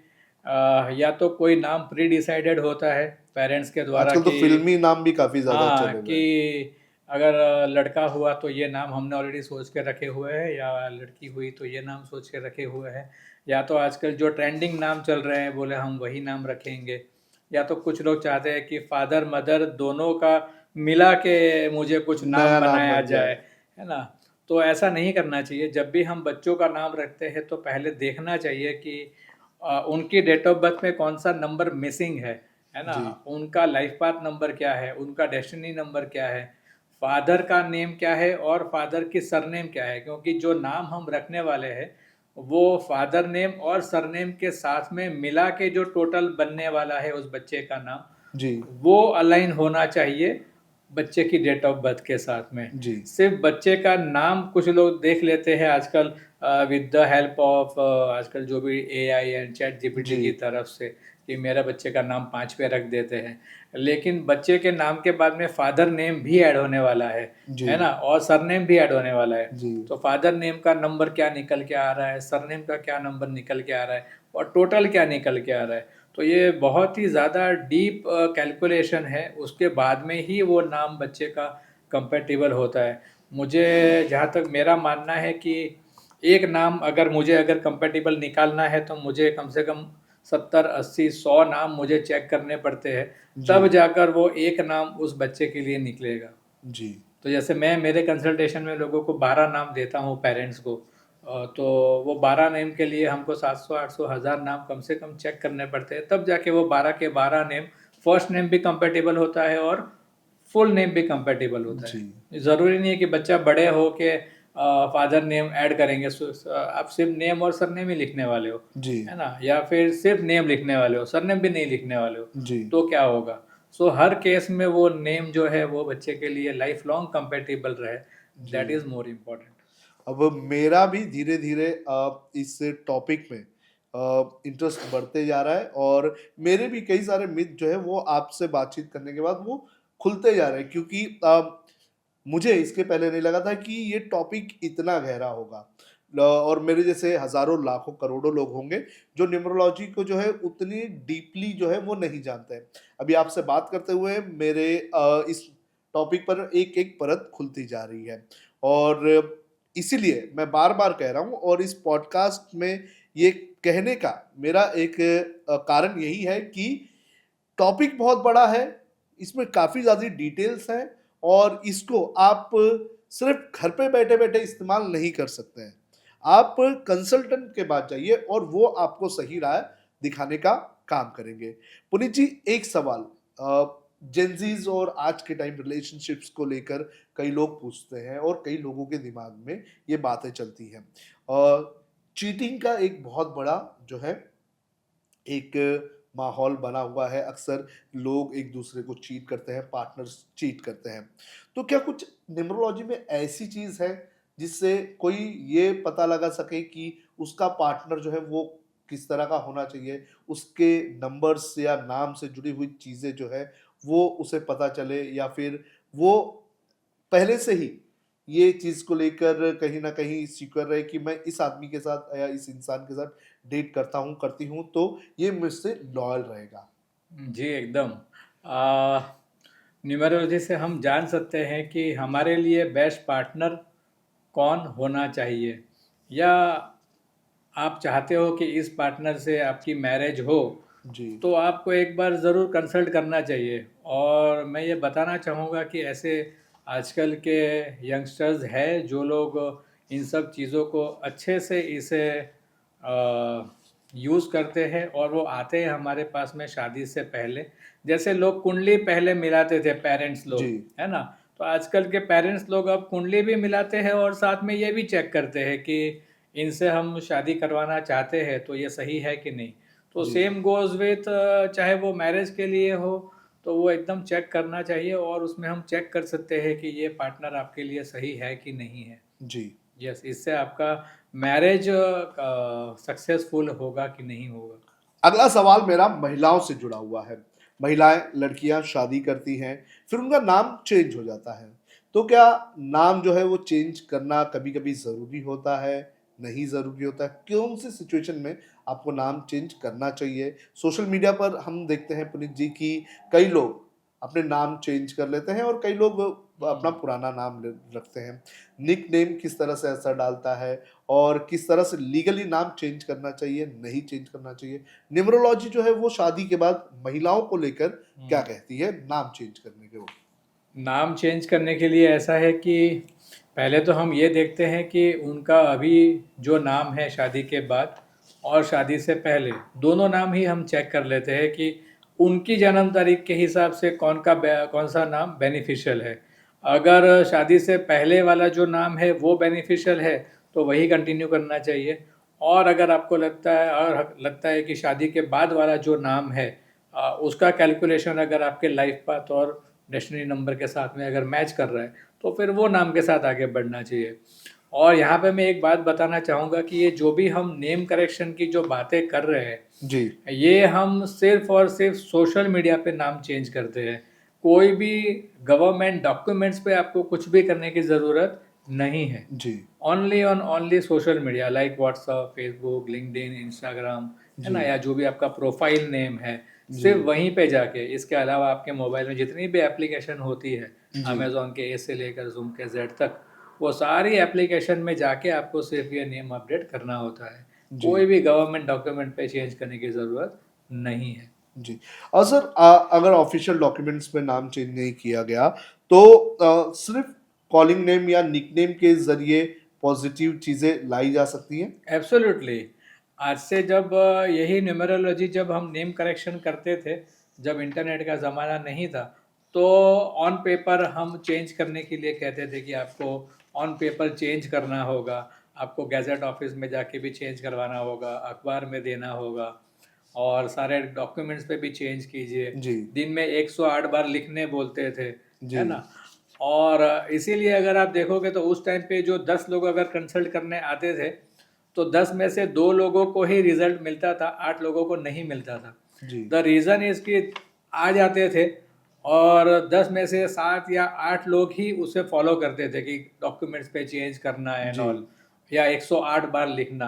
या तो कोई नाम प्री डिसाइडेड होता है पेरेंट्स के द्वारा आजकल तो कि फिल्मी नाम भी काफ़ी ज़्यादा हाँ, चले हुए हैं। कि अगर लड़का हुआ तो ये नाम हमने ऑलरेडी सोच के रखे हुए हैं, या लड़की हुई तो ये नाम सोच के रखे हुए हैं, या तो आजकल जो ट्रेंडिंग नाम चल रहे हैं बोले हम वही नाम रखेंगे, या तो कुछ लोग चाहते हैं कि फादर मदर दोनों का मिला के मुझे कुछ नाम नया नाम बनाया बन जाए, जाए। है ना। तो ऐसा नहीं करना चाहिए। जब भी हम बच्चों का नाम रखते हैं तो पहले देखना चाहिए कि उनकी डेट ऑफ बर्थ में कौन सा नंबर मिसिंग है ना। जी उनका लाइफ पाथ नंबर क्या है, उनका डेस्टिनी नंबर क्या है, फादर का नेम क्या है और फादर की सरनेम क्या है, क्योंकि जो नाम हम रखने वाले हैं वो फादर नेम और सरनेम के साथ में मिला के जो टोटल बनने वाला है उस बच्चे का नाम, जी वो अलाइन होना चाहिए बच्चे की डेट ऑफ बर्थ के साथ में। जी सिर्फ बच्चे का नाम कुछ लोग देख लेते हैं आजकल विद द हेल्प ऑफ आजकल जो भी एआई एंड चैट जीपीटी जी की तरफ से, कि मेरा बच्चे का नाम 5 पे रख देते हैं। लेकिन बच्चे के नाम के बाद में फादर नेम भी ऐड होने वाला जी है ना, और सरनेम भी ऐड होने वाला है। जी तो फादर नेम का नंबर क्या निकल के आ रहा है, सरनेम का क्या नंबर निकल के आ रहा है, और टोटल क्या निकल के आ रहा है। तो ये बहुत ही ज़्यादा डीप कैलकुलेशन है, उसके बाद में ही वो नाम बच्चे का कंपेटिबल होता है। मुझे जहाँ तक मेरा मानना है कि एक नाम अगर कंपेटिबल निकालना है तो मुझे कम से कम 70, 80, 100 नाम मुझे चेक करने पड़ते हैं, जी तब जाकर वो एक नाम उस बच्चे के लिए निकलेगा। जी तो जैसे मैं मेरे कंसल्टेशन में लोगों को 12 नाम देता हूँ पेरेंट्स को, तो वो 12 नेम के लिए हमको 700, 800, 1000 नाम कम से कम चेक करने पड़ते हैं, तब जाके वो 12 के 12 नेम, फर्स्ट नेम भी कंपेटिबल होता है और फुल नेम भी कंपेटिबल होता जी है। ज़रूरी नहीं है कि बच्चा बड़े हो के फादर नेम ऐड करेंगे, आप सिर्फ नेम और सरनेम ही लिखने वाले हो, जी है ना, या फिर सिर्फ नेम लिखने वाले हो, सरनेम भी नहीं लिखने वाले हो, जी तो क्या होगा। सो हर केस में वो नेम जो है वो बच्चे के लिए लाइफ लॉन्ग कंपेटिबल रहे, जी दैट इज मोर इम्पोर्टेंट। अब मेरा भी धीरे धीरे इस टॉपिक में इंटरेस्ट बढ़ते जा रहा है और मेरे भी कई सारे मिथ जो है वो आपसे बातचीत करने के बाद वो खुलते जा रहे हैं क्योंकि मुझे इसके पहले नहीं लगा था कि ये टॉपिक इतना गहरा होगा और मेरे जैसे हजारों लाखों करोड़ों लोग होंगे जो न्यूमरोलॉजी को जो है उतनी डीपली जो है वो नहीं जानते हैं। अभी आपसे बात करते हुए मेरे इस टॉपिक पर एक एक परत खुलती जा रही है और इसीलिए मैं बार बार कह रहा हूँ और इस पॉडकास्ट में ये कहने का मेरा एक कारण यही है कि टॉपिक बहुत बड़ा है, इसमें काफ़ी ज़्यादा डिटेल्स हैं और इसको आप सिर्फ घर पे बैठे-बैठे इस्तेमाल नहीं कर सकते हैं। आप कंसल्टेंट के पास जाइए और वो आपको सही राह दिखाने का काम करेंगे। पुनीत जी, एक सवाल जेनज़ीज़ और आज के टाइम रिलेशनशिप्स को लेकर कई लोग पूछते हैं और कई लोगों के दिमाग में ये बातें चलती हैं। चीटिंग का एक बहुत बड़ा जो है एक माहौल बना हुआ है। अक्सर लोग एक दूसरे को चीट करते हैं, पार्टनर्स चीट करते हैं। तो क्या कुछ न्यूमरोलॉजी में ऐसी चीज़ है जिससे कोई ये पता लगा सके कि उसका पार्टनर जो है वो किस तरह का होना चाहिए? उसके नंबर्स या नाम से जुड़ी हुई चीज़ें जो है वो उसे पता चले या फिर वो पहले से ही ये चीज़ को लेकर कहीं न कहीं सिक्योर रहे कि मैं इस आदमी के साथ या इस इंसान के साथ डेट करता हूँ, करती हूँ तो ये मुझसे लॉयल रहेगा। जी एकदम। न्यूमरोलॉजी से हम जान सकते हैं कि हमारे लिए बेस्ट पार्टनर कौन होना चाहिए, या आप चाहते हो कि इस पार्टनर से आपकी मैरिज हो, जी, तो आपको एक बार ज़रूर कंसल्ट करना चाहिए। और मैं ये बताना चाहूँगा कि ऐसे आजकल के यंगस्टर्स हैं जो लोग इन सब चीज़ों को अच्छे से इसे यूज़ करते हैं, और वो आते हैं हमारे पास में शादी से पहले। जैसे लोग कुंडली पहले मिलाते थे पेरेंट्स जी, लोग, है ना, तो आजकल के पेरेंट्स लोग अब कुंडली भी मिलाते हैं और साथ में ये भी चेक करते हैं कि इनसे हम शादी करवाना चाहते हैं तो ये सही है कि नहीं। तो जी, सेम गोज़ विथ, चाहे वो मैरिज के लिए हो, तो वो एकदम चेक करना चाहिए, और उसमें हम चेक कर सकते हैं कि ये पार्टनर आपके लिए सही है कि नहीं है। जी। यस, इससे आपका मैरिज सक्सेसफुल होगा कि नहीं होगा। अगला सवाल मेरा महिलाओं से जुड़ा हुआ है। महिलाएँ, लड़कियाँ शादी करती हैं, फिर उनका नाम चेंज हो जाता है। तो क्या नाम जो है वो चेंज करना कभी-कभी ज़रूरी होता है, नहीं ज़रूरी होता है? कौन-सी सिचुएशन में आपको नाम चेंज करना चाहिए? सोशल मीडिया पर हम देखते हैं पुनीत जी कि कई लोग अपने नाम चेंज कर लेते हैं और कई लोग अपना पुराना नाम रखते हैं। निकनेम किस तरह से असर डालता है और किस तरह से लीगली नाम चेंज करना चाहिए, नहीं चेंज करना चाहिए? न्यूमरोलॉजी जो है वो शादी के बाद महिलाओं को लेकर क्या कहती है नाम चेंज करने के वक़्त? नाम चेंज करने के लिए ऐसा है कि पहले तो हम ये देखते हैं कि उनका अभी जो नाम है शादी के बाद और शादी से पहले, दोनों नाम ही हम चेक कर लेते हैं कि उनकी जन्म तारीख के हिसाब से कौन सा नाम बेनिफिशियल है। अगर शादी से पहले वाला जो नाम है वो बेनिफिशियल है तो वही कंटिन्यू करना चाहिए। और अगर आपको लगता है कि शादी के बाद वाला जो नाम है, उसका कैलकुलेशन अगर आपके लाइफ पाथ और डेस्टिनी नंबर के साथ में अगर मैच कर रहा है, तो फिर वो नाम के साथ आगे बढ़ना चाहिए। और यहाँ पे मैं एक बात बताना चाहूँगा कि ये जो भी हम नेम करेक्शन की जो बातें कर रहे हैं, जी ये हम सिर्फ और सिर्फ सोशल मीडिया पे नाम चेंज करते हैं। कोई भी गवर्नमेंट डॉक्यूमेंट्स पे आपको कुछ भी करने की ज़रूरत नहीं है। जी only on only social media like WhatsApp, Facebook, LinkedIn, Instagram, है ना? जी या जो भी आपका प्रोफाइल नेम है, जी सिर्फ वहीं पे जाके, इसके अलावा आपके मोबाइल में जितनी भी एप्लीकेशन होती है, जी अमेज़न के ए से लेकर ज़ूम के ज़ेड तक, वो सारी एप्लीकेशन में जाके आपको सिर्फ ये नेम अपडेट करना होता है। जी कोई भी गवर्नमेंट डॉक्यूमेंट पे चेंज करने की ज़रूरत नहीं है। जी। और सर अगर ऑफिशियल डॉक्यूमेंट्स में नाम चेंज नहीं किया गया तो सिर्फ कॉलिंग नेम या निकनेम के ज़रिए पॉजिटिव चीज़ें लाई जा सकती हैं? एब्सोल्युटली। आज से जब यही न्यूमेरोलॉजी जब हम नेम करेक्शन करते थे, जब इंटरनेट का ज़माना नहीं था, तो ऑन पेपर हम चेंज करने के लिए कहते थे कि आपको ऑन पेपर चेंज करना होगा, आपको गैज़ेट ऑफिस में जाके भी चेंज करवाना होगा, अखबार में देना होगा और सारे डॉक्यूमेंट्स पे भी चेंज कीजिए। जी दिन में 108 बार लिखने बोलते थे, जी है ना? और इसीलिए अगर आप देखोगे तो उस टाइम पे जो 10 लोग अगर कंसल्ट करने आते थे, तो 10 में से 2 लोगों को ही रिजल्ट मिलता था, 8 लोगों को नहीं मिलता था। जी द रीज़न इज़ कि आ जाते थे और 10 में से 7 या 8 लोग ही उसे फॉलो करते थे कि डॉक्यूमेंट्स पे चेंज करना है एंड जी ऑल, या 108 बार लिखना।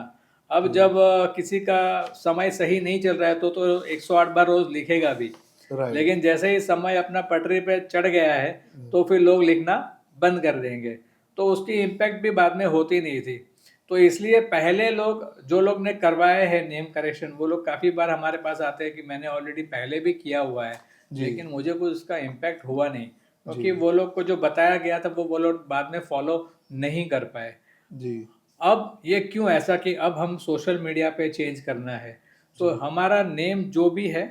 अब हम्म, जब किसी का समय सही नहीं चल रहा है तो 108 बार रोज़ लिखेगा भी। राइट लेकिन जैसे ही समय अपना पटरी पे चढ़ गया है, तो फिर लोग लिखना बंद कर देंगे। तो उसकी इम्पैक्ट भी बाद में होती नहीं थी। तो इसलिए पहले लोग, जो लोग ने करवाए हैं नेम करेक्शन, वो लोग काफ़ी बार हमारे पास आते हैं कि मैंने ऑलरेडी पहले भी किया हुआ है, जी लेकिन मुझे कुछ उसका इम्पैक्ट हुआ नहीं, जी क्योंकि वो लोग को जो बताया गया था वो लोग बाद में फॉलो नहीं कर पाए। जी अब ये क्यों ऐसा कि अब हम सोशल मीडिया पे चेंज करना है, तो जी हमारा नेम जो भी है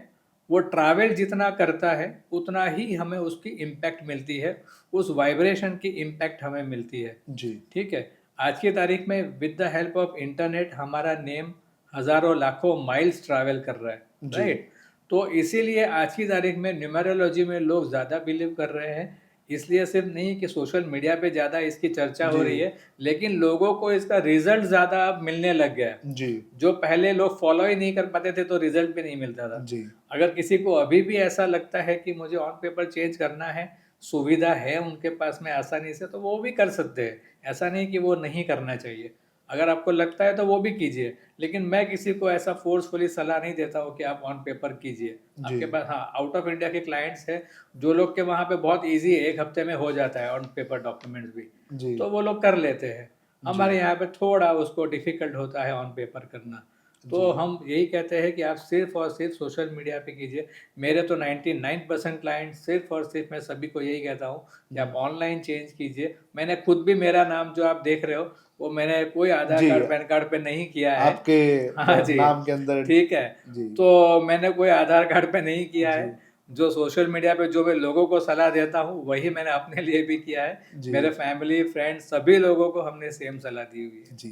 वो ट्रैवल जितना करता है उतना ही हमें उसकी इम्पैक्ट मिलती है, उस वाइब्रेशन की इम्पैक्ट हमें मिलती है। जी ठीक है, आज की तारीख में with the help of internet हमारा नेम हज़ारों लाखों माइल्स ट्रैवल कर रहा है, जी राइट? तो इसीलिए आज की तारीख में न्यूमेरोलॉजी में लोग ज़्यादा बिलीव कर रहे हैं। इसलिए सिर्फ नहीं कि सोशल मीडिया पे ज़्यादा इसकी चर्चा हो जी रही है, लेकिन लोगों को इसका रिजल्ट ज़्यादा अब मिलने लग गया है। जी जो पहले लोग फॉलो ही नहीं कर पाते थे तो रिजल्ट भी नहीं मिलता था। जी अगर किसी को अभी भी ऐसा लगता है कि मुझे ऑन पेपर चेंज करना है, सुविधा है उनके पास में आसानी से, तो वो भी कर सकते हैं। ऐसा नहीं कि वो नहीं करना चाहिए। अगर आपको लगता है तो वो भी कीजिए, लेकिन मैं किसी को ऐसा फ़ोर्सफुली सलाह नहीं देता हूँ कि आप ऑन पेपर कीजिए। जी आपके पास, हाँ, आउट ऑफ इंडिया के क्लाइंट्स हैं, जो लोग के वहाँ पे बहुत ईज़ी है, 1 हफ्ते में हो जाता है ऑन पेपर डॉक्यूमेंट्स भी, जी तो वो लोग कर लेते हैं। जी हमारे यहाँ पे थोड़ा उसको डिफ़िकल्ट होता है ऑन पेपर करना। जी तो हम यही कहते हैं कि आप सिर्फ़ और सिर्फ़ सोशल मीडिया पे कीजिए। मेरे तो 99% क्लाइंट, सिर्फ़ और सिर्फ़ मैं सभी को यही कहता हूँ कि आप ऑनलाइन चेंज कीजिए। मैंने खुद भी, मेरा नाम जो आप देख रहे हो, वो मैंने कोई आधार जी कार्ड, पैन कार्ड पे नहीं किया है। आपके हाँ जी, नाम के अंदर ठीक है। जी तो मैंने कोई आधार कार्ड पे नहीं किया जी है। जो सोशल मीडिया पे जो मैं लोगों को सलाह देता हूँ, वही मैंने अपने लिए भी किया है। जी मेरे फैमिली, फ्रेंड्स, सभी लोगों को हमने सेम सलाह दी हुई है। जी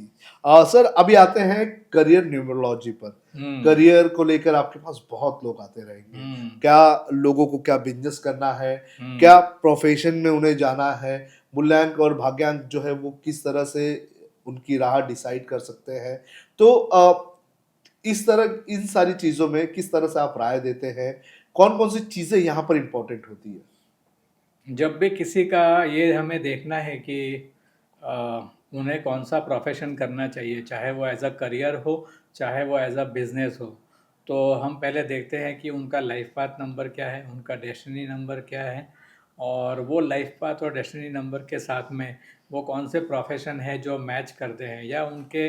सर अभी आते हैं करियर न्यूमरोलॉजी पर। हुँ, करियर को लेकर आपके पास बहुत लोग आते रहेंगे। हुँ, क्या लोगों को क्या बिजनेस करना है, हुँ। क्या प्रोफेशन में उन्हें जाना है, मूल्यांक और भाग्यांक जो है वो किस तरह से उनकी राह डिसाइड कर सकते हैं। तो इस तरह इन सारी चीज़ों में किस तरह से आप राय देते हैं? कौन-कौन सी चीज़ें यहाँ पर इम्पोर्टेंट होती है? जब भी किसी का ये हमें देखना है कि उन्हें कौन-सा प्रोफ़ेशन करना चाहिए, चाहे वो एज़ अ करियर हो, चाहे वो एज़ अ बिज़नेस हो। तो हम पहले देखते हैं कि उनका लाइफ़ पाथ नंबर क्या है, उनका डेस्टिनी नंबर क्या है, और वो लाइफ़ पाथ और डेस्टिनी नंबर के साथ में वो कौन से प्रोफ़ेशन है जो मैच करते हैं, या उनके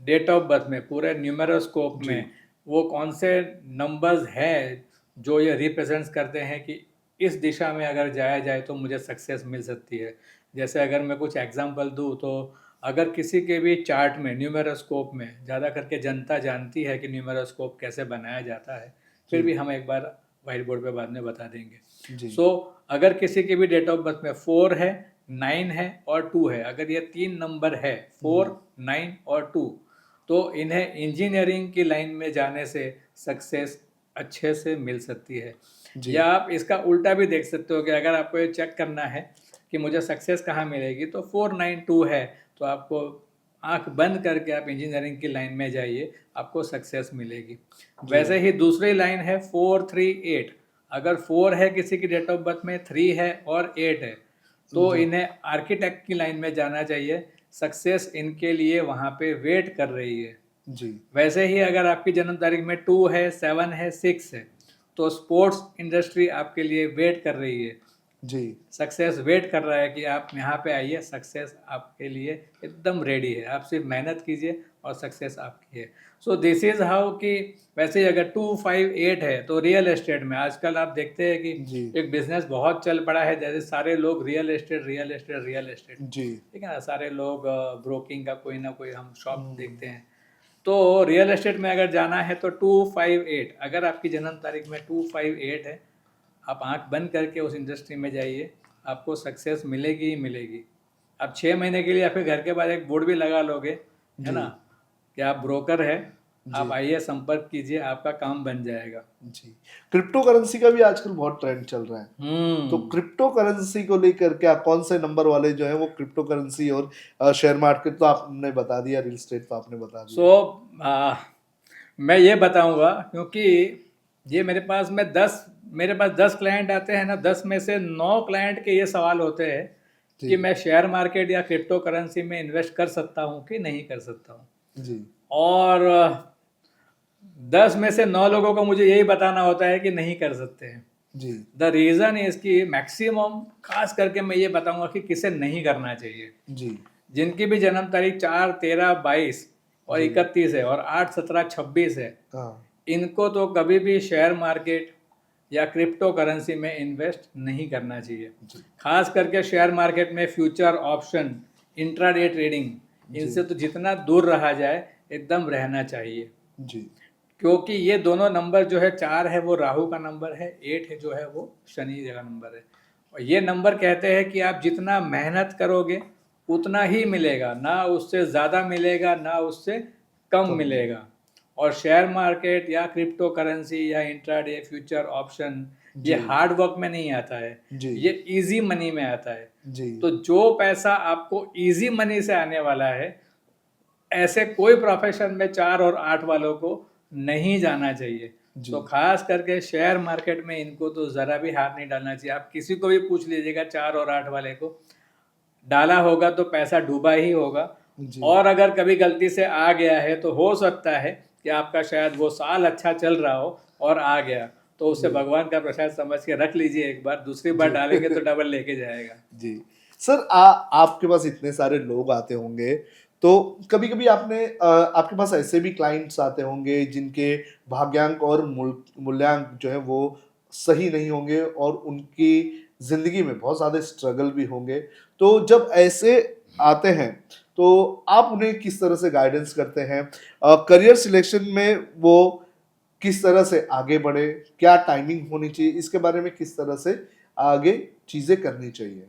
डेट ऑफ बर्थ में पूरे न्यूमेरोस्कोप जी, में वो कौन से नंबर्स हैं जो ये रिप्रेजेंट्स करते हैं कि इस दिशा में अगर जाया जाए तो मुझे सक्सेस मिल सकती है। जैसे अगर मैं कुछ एग्जांपल दूँ, तो अगर किसी के भी चार्ट में न्यूमेरोस्कोप में, ज़्यादा करके जनता जानती है कि न्यूमेरोस्कोप कैसे बनाया जाता है, फिर जी, भी हम एक बार व्हाइट बोर्ड पे बाद में बता देंगे। जी, सो अगर किसी की भी डेट ऑफ बर्थ में 4 है, 9 है और 2 है, अगर ये 3 नंबर है, जी, 4, 9 और 2, तो इन्हें इंजीनियरिंग की लाइन में जाने से सक्सेस अच्छे से मिल सकती है। जी, या आप इसका उल्टा भी देख सकते हो कि अगर आपको ये चेक करना है कि मुझे सक्सेस कहाँ मिलेगी, तो 492 है, तो आपको आंख बंद करके आप इंजीनियरिंग की लाइन में जाइए, आपको सक्सेस मिलेगी। वैसे ही दूसरी लाइन है 438। अगर 4 है किसी की डेट ऑफ बर्थ में, 3 है और 8 है, तो जी। इन्हें आर्किटेक्ट की लाइन में जाना चाहिए। सक्सेस इनके लिए वहाँ पे वेट कर रही है। जी। वैसे ही अगर आपकी जन्म तारीख में 2 है, 7 है, 6 है, तो स्पोर्ट्स इंडस्ट्री आपके लिए वेट कर रही है। जी। सक्सेस वेट कर रहा है कि आप यहाँ पे आइए, सक्सेस आपके लिए एकदम रेडी है। आप सिर्फ मेहनत कीजिए और सक्सेस आपकी है। सो दिस इज़ हाउ कि वैसे ही अगर 258 है तो रियल एस्टेट में आजकल आप देखते हैं कि जी। एक बिजनेस बहुत चल पड़ा है, जैसे सारे लोग real estate real estate real estate, जी। ठीक है ना, सारे लोग ब्रोकिंग का कोई ना कोई हम शॉप देखते हैं। तो रियल एस्टेट में अगर जाना है तो 258, अगर आपकी जन्म तारीख में 258 है, आप आंख बंद करके उस इंडस्ट्री में जाइए, आपको सक्सेस मिलेगी ही मिलेगी। आप 6 महीने के लिए आपके घर के बाहर एक बोर्ड भी लगा लोगे, है जी। ना, कि आप ब्रोकर है, आप जी। आइए संपर्क कीजिए, आपका काम बन जाएगा। जी। क्रिप्टो करेंसी का भी आजकल बहुत ट्रेंड चल रहा है। तो क्रिप्टो करेंसी को लेकर क्या कौन से नंबर वाले जो है वो क्रिप्टो करेंसी और शेयर मार्केट तो आपने बता दिया, रियल एस्टेट तो आपने बता दिया। मैं ये बताऊंगा, क्योंकि ये मेरे पास 10 क्लाइंट आते हैं ना, 10 में से 9 क्लाइंट के ये सवाल होते हैं जी। कि मैं शेयर मार्केट या क्रिप्टो करेंसी में इन्वेस्ट कर सकता हूँ कि नहीं कर सकता हूँ। जी। और 10 में से 9 लोगों को मुझे यही बताना होता है कि नहीं कर सकते हैं। जी। द रीज़न इज कि मैक्सिमम, खास करके मैं ये बताऊंगा कि किसे नहीं करना चाहिए। जी। जिनकी भी जन्म तारीख 4, 13, 22 और जी। 31 है और 8, 17, 26 है, हाँ। इनको तो कभी भी शेयर मार्केट या क्रिप्टो करेंसी में इन्वेस्ट नहीं करना चाहिए। जी। खास करके शेयर मार्केट में फ्यूचर ऑप्शन, इंट्राडे ट्रेडिंग, इनसे तो जितना दूर रहा जाए एकदम रहना चाहिए। जी। क्योंकि ये दोनों नंबर जो है, 4 है वो राहु का नंबर है, 8 है जो है वो शनि का नंबर है। और ये नंबर कहते हैं कि आप जितना मेहनत करोगे उतना ही मिलेगा, ना उससे ज़्यादा मिलेगा ना उससे कम मिलेगा। और शेयर मार्केट या क्रिप्टो करेंसी या इंट्राडे फ्यूचर ऑप्शन, ये जी। हार्ड वर्क में नहीं आता है, जी। ये इजी मनी में आता है। जी। तो जो पैसा आपको इजी मनी से आने वाला है, ऐसे कोई प्रोफेशन में 4 और 8 वालों को नहीं जाना चाहिए। जी। तो खास करके शेयर मार्केट में इनको तो ज़रा भी हाथ नहीं डालना चाहिए। आप किसी को भी पूछ लीजिएगा 4 और 8 वाले को, डाला होगा तो पैसा डूबा ही होगा। जी। और अगर कभी गलती से आ गया है तो हो सकता है कि आपका शायद वो साल अच्छा चल रहा हो और आ गया, तो उसे जी। भगवान का प्रसाद समझ के रख लीजिए, एक बार दूसरी बार जी। डालेंगे तो डबल लेके जाएगा। जी। सर आपके पास इतने सारे लोग आते होंगे, तो कभी-कभी आपके पास ऐसे भी क्लाइंट्स आते होंगे जिनके भाग्यांक और मूल्यांक जो है वो सही नहीं होंगे और उनकी ज़िंदगी में बहुत ज़्यादा स्ट्रगल भी होंगे। तो जब ऐसे आते हैं, तो आप उन्हें किस तरह से गाइडेंस करते हैं? करियर सिलेक्शन में वो किस तरह से आगे बढ़े? क्या टाइमिंग होनी चाहिए? इसके बारे में किस तरह से आगे चीज़ें करनी चाहिए?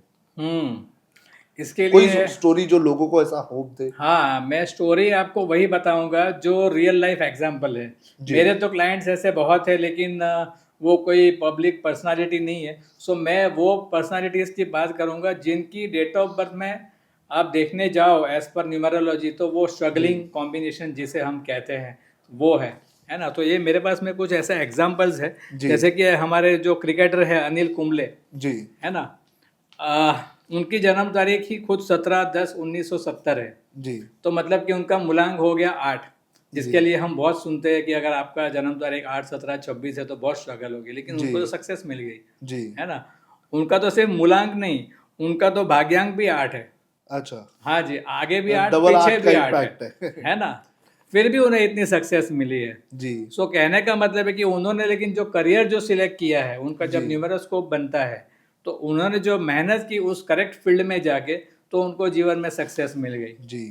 इसके कोई लिए स्टोरी जो लोगों को ऐसा होप दे। हाँ, मैं स्टोरी आपको वही बताऊंगा जो रियल लाइफ एग्जांपल है। जी। मेरे तो क्लाइंट्स ऐसे बहुत है, लेकिन वो कोई पब्लिक पर्सनालिटी नहीं है। सो मैं वो पर्सनालिटीज़ की बात करूंगा जिनकी डेट ऑफ बर्थ में आप देखने जाओ एज पर न्यूमरोलॉजी, तो वो स्ट्रगलिंग कॉम्बिनेशन जिसे हम कहते हैं वो है ना। तो ये मेरे पास में कुछ ऐसे एग्जाम्पल्स है, जी। जैसे कि हमारे जो क्रिकेटर है अनिल कुंबले, जी। है ना, उनकी जन्म तारीख ही खुद 17/10/1970 है। जी। तो मतलब कि उनका मूलांक हो गया 8, जिसके जी। लिए हम बहुत सुनते हैं कि अगर आपका जन्म तारीख 8, 17, 26 है तो बहुत स्ट्रगल होगी, लेकिन जी। उनको तो सक्सेस मिल गई, जी। है ना। उनका तो सिर्फ मूलांक नहीं, उनका तो भाग्यांक भी 8 है। अच्छा। हाँ जी, आगे भी 8, डबल पीछे 8 का भी 8 इम्पैक्ट है। है ना। फिर भी उन्हें इतनी सक्सेस मिली है। जी। सो कहने का मतलब है कि उन्होंने, लेकिन जो करियर जो सिलेक्ट किया है, उनका जब जी। न्यूमेरोस्कोप बनता है तो उन्होंने जो मेहनत की उस करेक्ट फील्ड में जाके, तो उनको जीवन में सक्सेस मिल गई। जी।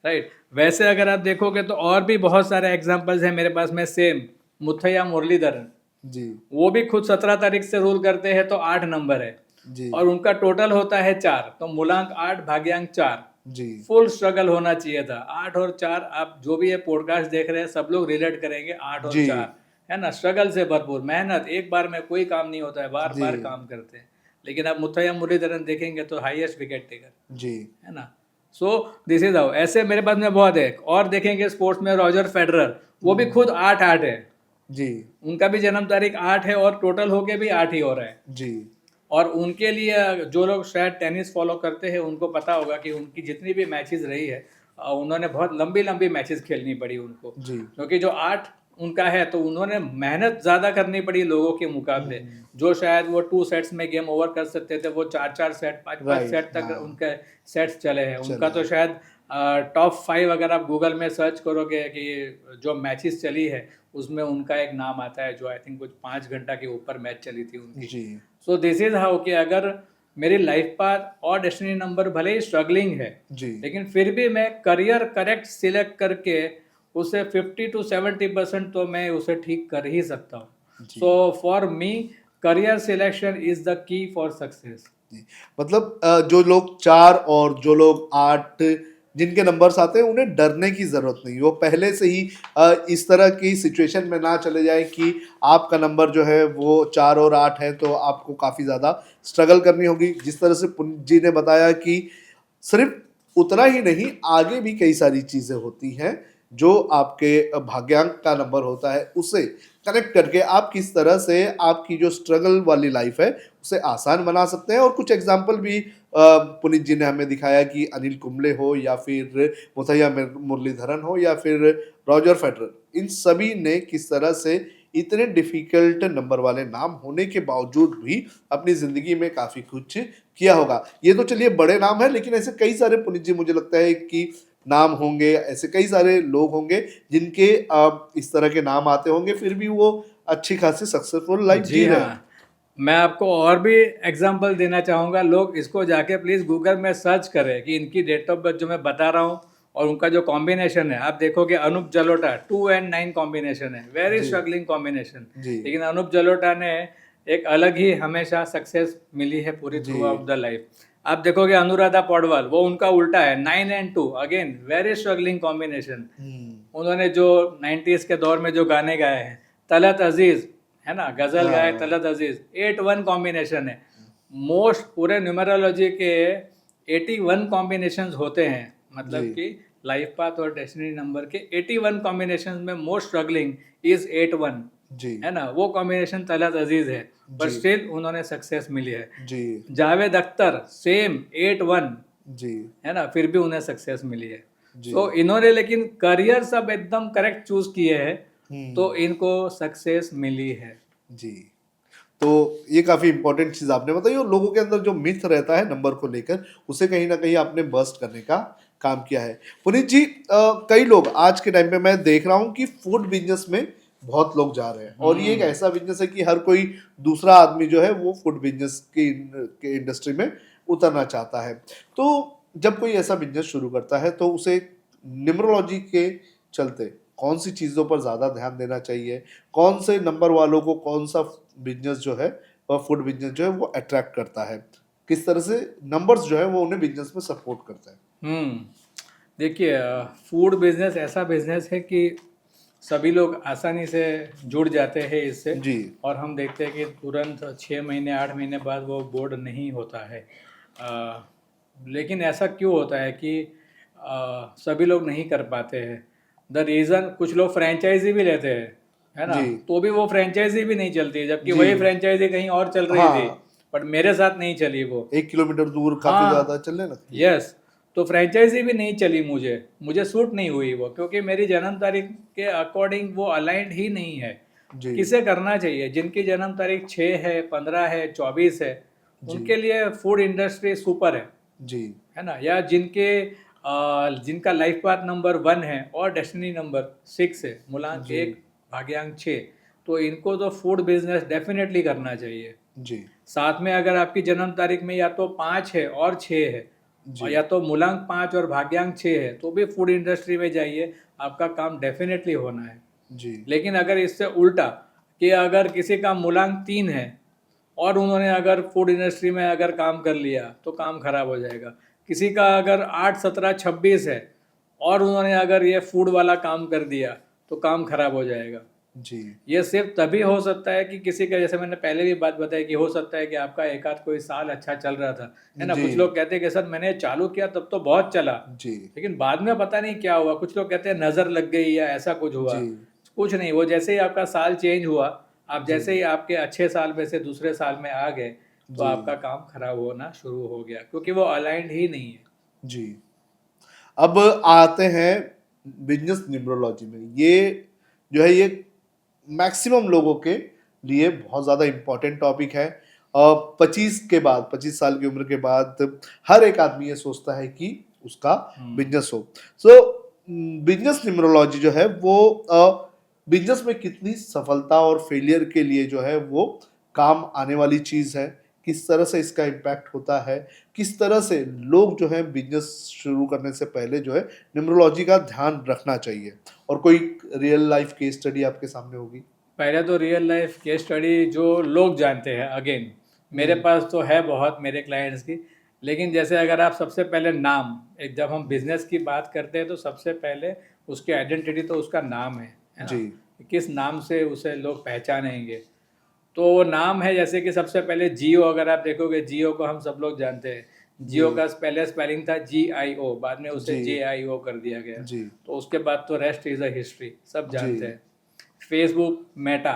राइट। वैसे अगर आप देखोगे तो और भी बहुत सारे एग्जांपल्स हैं मेरे पास में। सेम मुथैया मुरलीधरन, जी। वो भी खुद 17 तारीख से रूल करते हैं, तो 8 नंबर है जी। और उनका टोटल होता है 4, तो मूलांक 8 भाग्यांक 4। जी। फुल स्ट्रगल होना चाहिए था। 8 और 4, आप जो भी ये पॉडकास्ट देख रहे हैं सब लोग रिलेट करेंगे। 8 और जी। 4, है ना, स्ट्रगल से भरपूर मेहनत। एक बार में कोई काम नहीं होता है, बार बार जी। काम करते हैं। लेकिन आप मुथैया मुरलीधरन देखेंगे तो हाईएस्ट विकेट टेकर, जी। है ना। So this is how. ऐसे मेरे पास में बहुत है। और देखेंगे स्पोर्ट्स में रॉजर फेडरर, वो भी खुद 8 है। जी उनका भी जन्म तारीख 8 है और टोटल होके भी 8 ही हो रहा है। जी और उनके लिए जो लोग शायद टेनिस फॉलो करते हैं उनको पता होगा कि उनकी जितनी भी मैचेस रही है, उन्होंने बहुत लंबी लंबी मैचेस खेलनी पड़ी उनको, जी क्योंकि जो 8 उनका है तो उन्होंने मेहनत ज़्यादा करनी पड़ी लोगों के मुकाबले। जो शायद वो 2 सेट्स में गेम ओवर कर सकते थे, वो 4 सेट 5 राइट सेट तक हाँ उनके सेट्स चले हैं। चले उनका तो शायद टॉप 5 अगर आप गूगल में सर्च करोगे कि जो मैचेस चली है उसमें उनका एक नाम आता है, जो आई थिंक कुछ 5 घंटा के ऊपर मैच चली थी उनकी। जी सो दिस इज हाउ कि अगर मेरी लाइफ पाथ और डेस्टिनी नंबर भले ही स्ट्रगलिंग है, जी लेकिन फिर भी मैं करियर करेक्ट सिलेक्ट करके उसे 50 to 70% तो मैं उसे ठीक कर ही सकता हूँ। जी so for me career selection is the key for success. जी। मतलब जो लोग 4 और जो लोग 8 जिनके नंबर्स आते हैं उन्हें डरने की ज़रूरत नहीं। वो पहले से ही इस तरह की सिचुएशन में ना चले जाए कि आपका नंबर जो है वो 4 और 8 है तो आपको काफ़ी ज़्यादा स्ट्रगल करनी होगी। जिस तरह से पुनीत जी ने बताया कि सिर्फ उतना ही नहीं, आगे भी कई सारी चीज़ें होती हैं जो आपके भाग्यांक का नंबर होता है उसे कनेक्ट करके आप किस तरह से आपकी जो स्ट्रगल वाली लाइफ है उसे आसान बना सकते हैं। और कुछ एग्जाम्पल भी पुनीत जी ने हमें दिखाया कि अनिल कुंबले हो या फिर मुथैया मुरलीधरन हो या फिर रॉजर फेडरर, इन सभी ने किस तरह से इतने डिफिकल्ट नंबर वाले नाम होने के बावजूद भी अपनी ज़िंदगी में काफ़ी कुछ किया होगा। ये तो चलिए बड़े नाम है, लेकिन ऐसे कई सारे पुनीत जी मुझे लगता है कि नाम होंगे, ऐसे कई सारे लोग होंगे जिनके इस तरह के नाम आते होंगे फिर भी वो अच्छी खासी सक्सेसफुल लाइफ जी जी रहे हैं। हाँ, मैं आपको और भी एग्जांपल देना चाहूँगा। लोग इसको जाके प्लीज़ गूगल में सर्च करें कि इनकी डेट ऑफ बर्थ जो मैं बता रहा हूँ और उनका जो कॉम्बिनेशन है, आप देखोगे अनूप जलोटा 2 and 9 कॉम्बिनेशन है, वेरी जी स्ट्रगलिंग कॉम्बिनेशन। जी लेकिन अनूप जलोटा ने एक अलग ही हमेशा सक्सेस मिली है पूरी जी थ्रू आउट द लाइफ। आप देखोगे अनुराधा पौडवाल, वो उनका उल्टा है, 9 and 2, again very struggling combination. उन्होंने जो 90s के दौर में जो गाने गाए हैं, तलत अजीज है ना, गजल गाए हाँ तलत अजीज, 8-1 कॉम्बिनेशन है। मोस्ट पूरे न्यूमरोलॉजी के 81 कॉम्बिनेशंस होते हैं, मतलब जी कि लाइफ पाथ और डेस्टिनी नंबर के 81 कॉम्बिनेशन में मोस्ट स्ट्रगलिंग इज 8-1, जी है ना। वो कॉम्बिनेशन तलत अजीज है, पर जी स्टिल उन्होंने सक्सेस मिली है। जी जावेद अख्तर सेम 8-1, जी है ना, फिर भी उन्हें सक्सेस मिली है। जी सो इन्होंने लेकिन करियर सब एकदम करेक्ट चूज किए हैं, तो हम्म इनको सक्सेस मिली है। जी। तो ये काफ़ी इंपॉर्टेंट चीज़ आपने बताई और लोगों के अंदर जो मिथ रहता है नंबर को लेकर उसे कहीं ना कहीं आपने बस्ट करने का काम किया है। पुनीत जी, कई लोग आज के टाइम पे मैं देख रहा हूँ कि फूड बिजनेस में बहुत लोग जा रहे हैं और ये एक ऐसा बिजनेस है कि हर कोई दूसरा आदमी जो है वो फूड बिजनेस के इंडस्ट्री में उतरना चाहता है। तो जब कोई ऐसा बिजनेस शुरू करता है तो उसे न्यूमरोलॉजी के चलते कौन सी चीज़ों पर ज़्यादा ध्यान देना चाहिए, कौन से नंबर वालों को कौन सा बिजनेस जो है और फूड बिजनेस जो है वो अट्रैक्ट करता है, किस तरह से नंबर्स जो है वो उन्हें बिजनेस में सपोर्ट करता है? देखिए, फूड बिजनेस ऐसा बिजनेस है कि सभी लोग आसानी से जुड़ जाते हैं इससे, जी और हम देखते हैं कि तुरंत 6 महीने 8 महीने बाद वो बोर्ड नहीं होता है। लेकिन ऐसा क्यों होता है कि सभी लोग नहीं कर पाते हैं? द रीज़न, कुछ लोग फ्रेंचाइजी भी लेते हैं, है ना, जी तो भी वो फ्रेंचाइजी भी नहीं चलती, जबकि जी वही फ्रेंचाइजी कहीं और चल रही थी, हाँ, बट मेरे साथ नहीं चली वो। 1 किलोमीटर दूर काफ़ी ज़्यादा हाँ, चलने लगती है। यस। तो फ्रेंचाइजी भी नहीं चली, मुझे सूट नहीं हुई वो, क्योंकि मेरी जन्म तारीख के अकॉर्डिंग वो अलाइंड ही नहीं है। जी किसे करना चाहिए? जिनकी जन्म तारीख 6 है, 15 है, 24 है, जी उनके लिए फूड इंडस्ट्री सुपर जी है ना। या जिनका लाइफ पाथ नंबर 1 है और डेस्टिनी नंबर 6 है, मूलांक जी 1 भाग्यांक 6, तो इनको तो फूड बिजनेस डेफिनेटली करना चाहिए। जी साथ में अगर आपकी जन्म तारीख में या तो 5 है और 6 है, और जी या तो मूलांक 5 और भाग्यांक 6 है, तो भी फूड इंडस्ट्री में जाइए, आपका काम डेफिनेटली होना है। जी लेकिन अगर इससे उल्टा, कि अगर किसी का मूलांक 3 है और उन्होंने अगर फूड इंडस्ट्री में अगर काम कर लिया, तो काम खराब हो जाएगा। किसी का अगर 8, 17, 26 है और उन्होंने अगर ये फूड वाला काम कर दिया, तो काम खराब हो जाएगा। जी ये सिर्फ तभी हो सकता है कि किसी का, जैसे मैंने पहले भी बात बताई, कि हो सकता है कि आपका एक आध कोई साल अच्छा चल रहा था, है ना। जी कुछ लोग कहते हैं कि सर मैंने चालू किया तब तो बहुत चला, जी लेकिन बाद में पता नहीं क्या हुआ। कुछ लोग कहते हैं नज़र लग गई या ऐसा कुछ हुआ। जी कुछ नहीं, वो जैसे ही आपका साल चेंज हुआ, आप जी जैसे ही आपके अच्छे साल में से दूसरे साल में आ गए, तो जी आपका काम खराब होना शुरू हो गया, क्योंकि वो अलाइंड ही नहीं है। जी। अब आते हैं बिजनेस न्यूमरोलॉजी में। ये जो है ये मैक्सिमम लोगों के लिए बहुत ज़्यादा इम्पोर्टेंट टॉपिक है। 25 साल की उम्र के बाद हर एक आदमी ये सोचता है कि उसका बिजनेस हो। सो बिजनेस न्यूमरोलॉजी जो है वो बिजनेस में कितनी सफलता और फेलियर के लिए जो है वो काम आने वाली चीज़ है, किस तरह से इसका इम्पैक्ट होता है, किस तरह से लोग जो है बिजनेस शुरू करने से पहले जो है न्यूमरोलॉजी का ध्यान रखना चाहिए। और कोई रियल लाइफ केस स्टडी आपके सामने होगी? पहले तो रियल लाइफ केस स्टडी जो लोग जानते हैं, अगेन मेरे हम्म, पास तो है बहुत मेरे क्लाइंट्स की। लेकिन जैसे अगर आप सबसे पहले नाम, एक जब हम बिजनेस की बात करते हैं तो सबसे पहले उसकी आइडेंटिटी तो उसका नाम है ना। जी कि किस नाम से उसे लोग पहचानेंगे। तो वो नाम है, जैसे कि सबसे पहले जियो, अगर आप देखोगे जियो को हम सब लोग जानते हैं। जी जियो का पहले स्पेलिंग था GIO, बाद में उसे जी JIO कर दिया गया। जी तो उसके बाद तो रेस्ट इज़ अ हिस्ट्री, सब जी जानते हैं। फेसबुक, मेटा,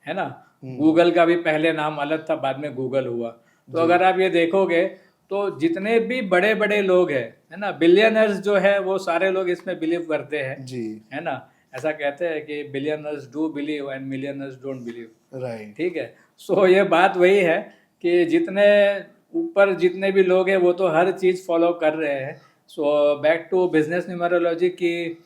है ना। हम्म, गूगल का भी पहले नाम अलग था, बाद में गूगल हुआ। तो जी अगर आप ये देखोगे तो जितने भी बड़े बड़े लोग हैं, है ना, बिलियनर्स जो है वो सारे लोग इसमें बिलीव करते हैं, जी है ना। ऐसा कहते हैं कि billionaires do believe and millionaires don't believe. Right ठीक है। सो ये बात वही है कि जितने ऊपर जितने भी लोग हैं वो तो हर चीज़ फॉलो कर रहे हैं। So back to business numerology की,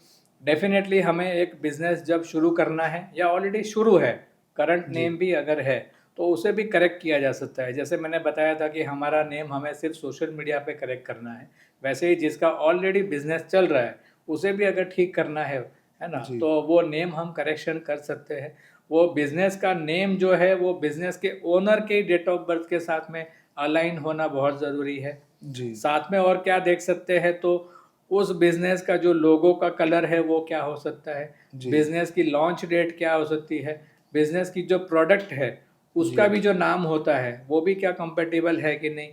डेफिनेटली हमें एक बिजनेस जब शुरू करना है या ऑलरेडी शुरू है, करंट जी नेम भी अगर है, तो उसे भी करेक्ट किया जा सकता है। जैसे मैंने बताया था कि हमारा नेम हमें सिर्फ सोशल मीडिया पे करेक्ट करना है, वैसे ही जिसका ऑलरेडी बिजनेस चल रहा है उसे भी अगर ठीक करना है ना, जी तो वो नेम हम करेक्शन कर सकते हैं। वो बिजनेस का नेम जो है वो बिजनेस के ओनर के डेट ऑफ बर्थ के साथ में अलाइन होना बहुत ज़रूरी है। जी साथ में और क्या देख सकते हैं, तो उस बिजनेस का जो लोगो का कलर है वो क्या हो सकता है, जी बिजनेस की लॉन्च डेट क्या हो सकती है, बिजनेस की जो प्रोडक्ट है जी उसका भी जो नाम होता है वो भी क्या कंपेटिबल है कि नहीं,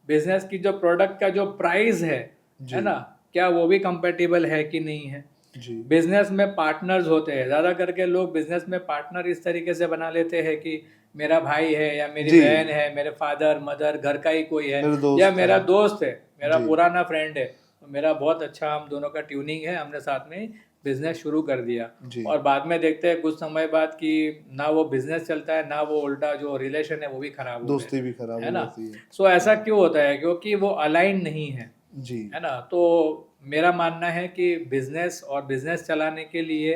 बिजनेस की जो प्रोडक्ट का जो प्राइस है जी ना, क्या वो भी कंपेटिबल है कि नहीं है। जी बिजनेस में पार्टनर्स होते हैं, ज़्यादा करके लोग बिजनेस में पार्टनर इस तरीके से बना लेते हैं कि मेरा भाई है या मेरी जी बहन है, मेरे फादर मदर घर का ही कोई है, मेरे या दोस्त है। मेरा दोस्त है, मेरा जी पुराना फ्रेंड है, तो मेरा बहुत अच्छा, हम दोनों का ट्यूनिंग है, हमने साथ में ही बिजनेस शुरू कर दिया। जी और बाद में देखते हैं कुछ समय बाद कि ना वो बिजनेस चलता है, ना वो उल्टा जो रिलेशन है वो भी खराब हो गए, दोस्ती भी खराब है हो ना। जाती है। सो ऐसा हाँ, क्यों होता है, क्योंकि वो अलाइन नहीं जी है ना। तो मेरा मानना है कि बिजनेस और बिजनेस चलाने के लिए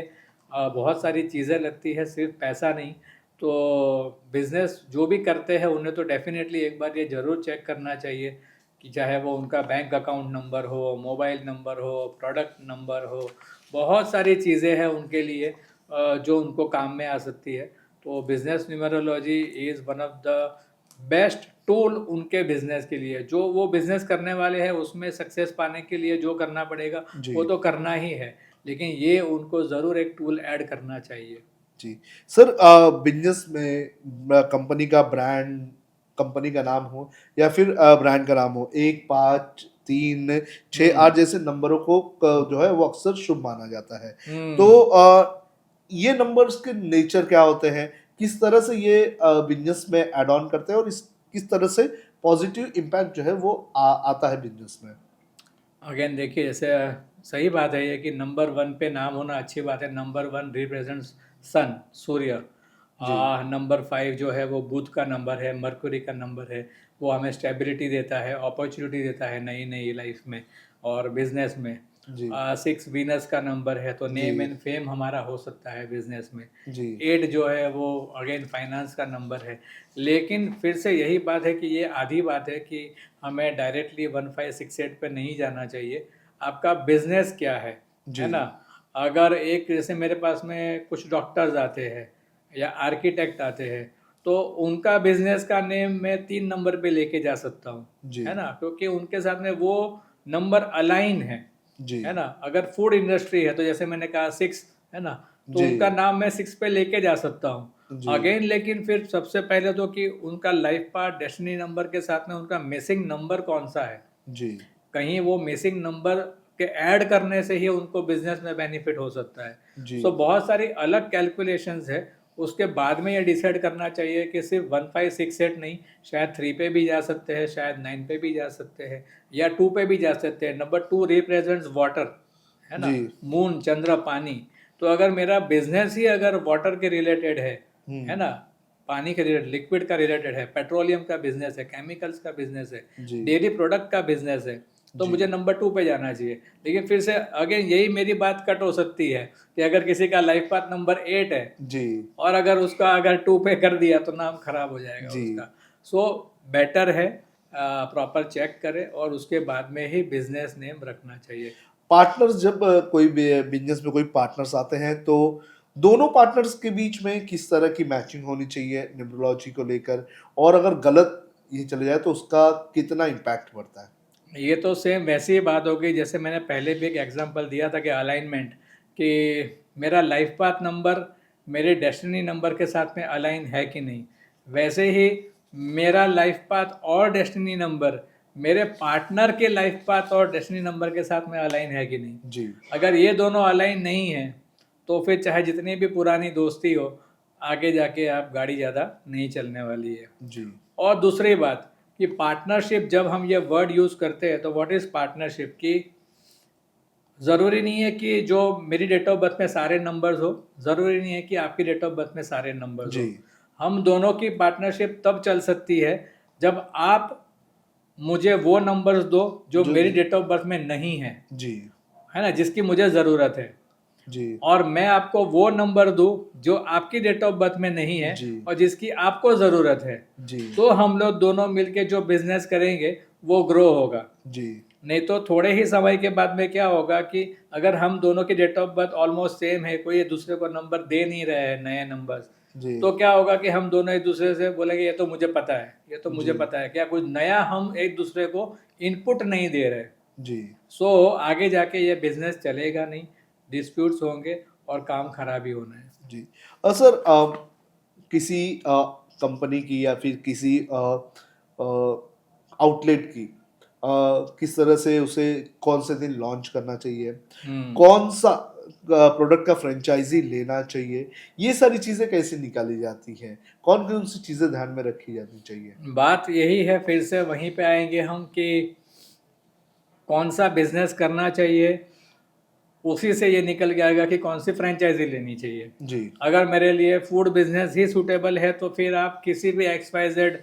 बहुत सारी चीज़ें लगती है, सिर्फ पैसा नहीं। तो बिजनेस जो भी करते हैं उन्हें तो डेफिनेटली एक बार ये ज़रूर चेक करना चाहिए कि चाहे वो उनका बैंक अकाउंट नंबर हो, मोबाइल नंबर हो, प्रोडक्ट नंबर हो, बहुत सारी चीज़ें हैं उनके लिए जो उनको काम में आ सकती है। तो business numerology is one of the best tool उनके बिजनेस के लिए। जो वो बिजनेस करने वाले हैं उसमें सक्सेस पाने के लिए जो करना पड़ेगा जी वो तो करना ही है, लेकिन ये उनको ज़रूर एक टूल ऐड करना चाहिए। जी। सर बिज़नेस में कंपनी का ब्रांड, कंपनी का नाम हो या फिर ब्रांड का नाम हो, 1, 5, 3, 6, 8 जैसे नंबरों को जो है वो अक्सर शुभ माना जाता है। तो हम्म ये नंबर्स के नेचर क्या होते हैं? किस तरह से ये बिज़नेस में ऐड ऑन करते हैं और इस किस तरह से पॉजिटिव इम्पैक्ट जो है वो आता है बिज़नेस में? अगेन देखिए, जैसे सही बात है ये कि नंबर वन पे नाम होना अच्छी बात है। नंबर वन रिप्रेजेंट्स सन, सूर्य। जी, नंबर फाइव जो है वो बुध का नंबर है, मरकुरी का नंबर है। वो हमें स्टेबिलिटी देता है, अपॉर्चुनिटी देता है नई नई लाइफ में और बिजनेस में। जी, सिक्स वीनस का नंबर है, तो जी, नेम एंड फेम हमारा हो सकता है बिजनेस में। जी, 8 जो है वो अगेन फाइनेंस का नंबर है। लेकिन फिर से यही बात है कि ये आधी बात है कि हमें डायरेक्टली 1568 पे नहीं जाना चाहिए। आपका बिजनेस क्या है जी, ना। अगर एक, जैसे मेरे पास में कुछ डॉक्टर्स आते हैं या आर्किटेक्ट आते हैं, तो उनका बिजनेस का नेम मैं 3 नंबर पे लेके जा सकता हूँ, जी, है ना, क्योंकि उनके साथ में वो नंबर अलाइन है जी, ना। अगर फूड इंडस्ट्री है तो जैसे मैंने कहा 6, है ना, तो जी उनका नाम मैं 6 पे लेके जा सकता हूँ जी अगेन। लेकिन फिर सबसे पहले तो कि उनका लाइफ पाथ डेस्टिनी नंबर के साथ में उनका मिसिंग नंबर कौन सा है, जी कहीं वो मिसिंग नंबर के ऐड करने से ही उनको बिजनेस में बेनिफिट हो सकता है। जी सो बहुत सारी अलग कैलकुलेशंस है, उसके बाद में ये डिसाइड करना चाहिए कि सिर्फ 1568 नहीं, शायद 3 पे भी जा सकते हैं, शायद 9 पे भी जा सकते हैं, या 2 पे भी जा सकते हैं। नंबर 2 रिप्रेजेंट्स वाटर, है ना, जी मून, चंद्र, पानी। तो अगर मेरा बिजनेस ही अगर वाटर के रिलेटेड है ना, पानी के रिलेटेड, लिक्विड का रिलेटेड है, पेट्रोलियम का बिजनेस है, केमिकल्स का बिजनेस है, जी डेयरी प्रोडक्ट का बिजनेस है, तो जी मुझे नंबर 2 पे जाना चाहिए। लेकिन फिर से अगेन यही मेरी बात कट हो सकती है कि अगर किसी का लाइफ पाथ नंबर 8 है जी और अगर उसका अगर 2 पे कर दिया तो नाम खराब हो जाएगा जी उसका। सो बेटर है प्रॉपर चेक करें और उसके बाद में ही बिजनेस नेम रखना चाहिए। पार्टनर्स जब कोई बिजनेस में कोई पार्टनर्स आते हैं तो दोनों पार्टनर्स के बीच में किस तरह की मैचिंग होनी चाहिए न्यूमरोलॉजी को लेकर, और अगर गलत ये चले जाए तो उसका कितना इम्पैक्ट पड़ता है? ये तो सेम वैसी ही बात हो गई जैसे मैंने पहले भी एक एग्जांपल दिया था कि अलाइनमेंट, कि मेरा लाइफ पाथ नंबर मेरे डेस्टिनी नंबर के साथ में अलाइन है कि नहीं। वैसे ही मेरा लाइफ पाथ और डेस्टिनी नंबर मेरे पार्टनर के लाइफ पाथ और डेस्टिनी नंबर के साथ में अलाइन है कि नहीं। जी अगर ये दोनों अलाइन नहीं है तो फिर चाहे जितनी भी पुरानी दोस्ती हो, आगे जाके आप गाड़ी ज़्यादा नहीं चलने वाली है। जी और दूसरी बात कि पार्टनरशिप, जब हम ये वर्ड यूज़ करते हैं तो व्हाट इज़ पार्टनरशिप, की ज़रूरी नहीं है कि जो मेरी डेट ऑफ बर्थ में सारे नंबर्स हो, ज़रूरी नहीं है कि आपकी डेट ऑफ बर्थ में सारे नंबर्स जी हो। हम दोनों की पार्टनरशिप तब चल सकती है जब आप मुझे वो नंबर्स दो जो जो मेरी डेट ऑफ बर्थ में नहीं जी है ना, जिसकी मुझे ज़रूरत है, जी और मैं आपको वो नंबर दूँ जो आपकी डेट ऑफ बर्थ में नहीं है जी और जिसकी आपको ज़रूरत है। जी तो हम लोग दोनों मिलके जो बिजनेस करेंगे वो ग्रो होगा। जी नहीं तो थोड़े ही समय के बाद में क्या होगा कि अगर हम दोनों की date of birth almost same है, कोई एक दूसरे को नंबर दे नहीं रहे हैं नए नंबर्स, जी तो क्या होगा कि हम दोनों एक दूसरे से बोलेंगे ये तो मुझे पता है, ये तो मुझे जी पता है, क्या कुछ नया हम एक दूसरे को इनपुट नहीं दे रहे। जी सो आगे जाके ये बिजनेस चलेगा नहीं, डिस्प्यूट्स होंगे और काम खराब ही होना है। जी सर, किसी कंपनी की या फिर किसी आउटलेट की किस तरह से उसे कौन से दिन लॉन्च करना चाहिए, हम्म कौन सा प्रोडक्ट का फ्रेंचाइजी लेना चाहिए, ये सारी चीज़ें कैसे निकाली जाती हैं, कौन कौन सी चीज़ें ध्यान में रखी जानी चाहिए? बात यही है, फिर से वहीं पे आएंगे हम कि कौन सा बिजनेस करना चाहिए, उसी से ये निकल के आएगा कि कौन सी फ्रेंचाइजी लेनी चाहिए। जी अगर मेरे लिए फूड बिजनेस ही सूटेबल है तो फिर आप किसी भी XYZ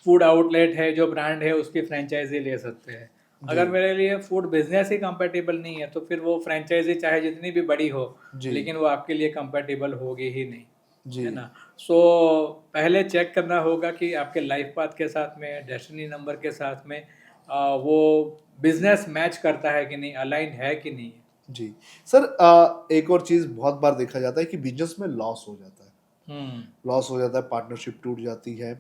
फूड आउटलेट है जो ब्रांड है उसकी फ्रेंचाइजी ले सकते हैं। जी अगर मेरे लिए फूड बिजनेस ही कंपेटेबल नहीं है तो फिर वो फ्रेंचाइजी चाहे जितनी भी बड़ी हो, जी लेकिन वो आपके लिए कंपेटेबल होगी ही नहीं, जी है ना। सो पहले चेक करना होगा कि आपके लाइफ पाथ के साथ में, डेस्टिनी नंबर के साथ में वो बिजनेस मैच करता है कि नहीं, अलाइन है कि नहीं है। जी सर, एक और चीज़ बहुत बार देखा जाता है कि बिजनेस में लॉस हो जाता है, लॉस हो जाता है, पार्टनरशिप टूट जाती है,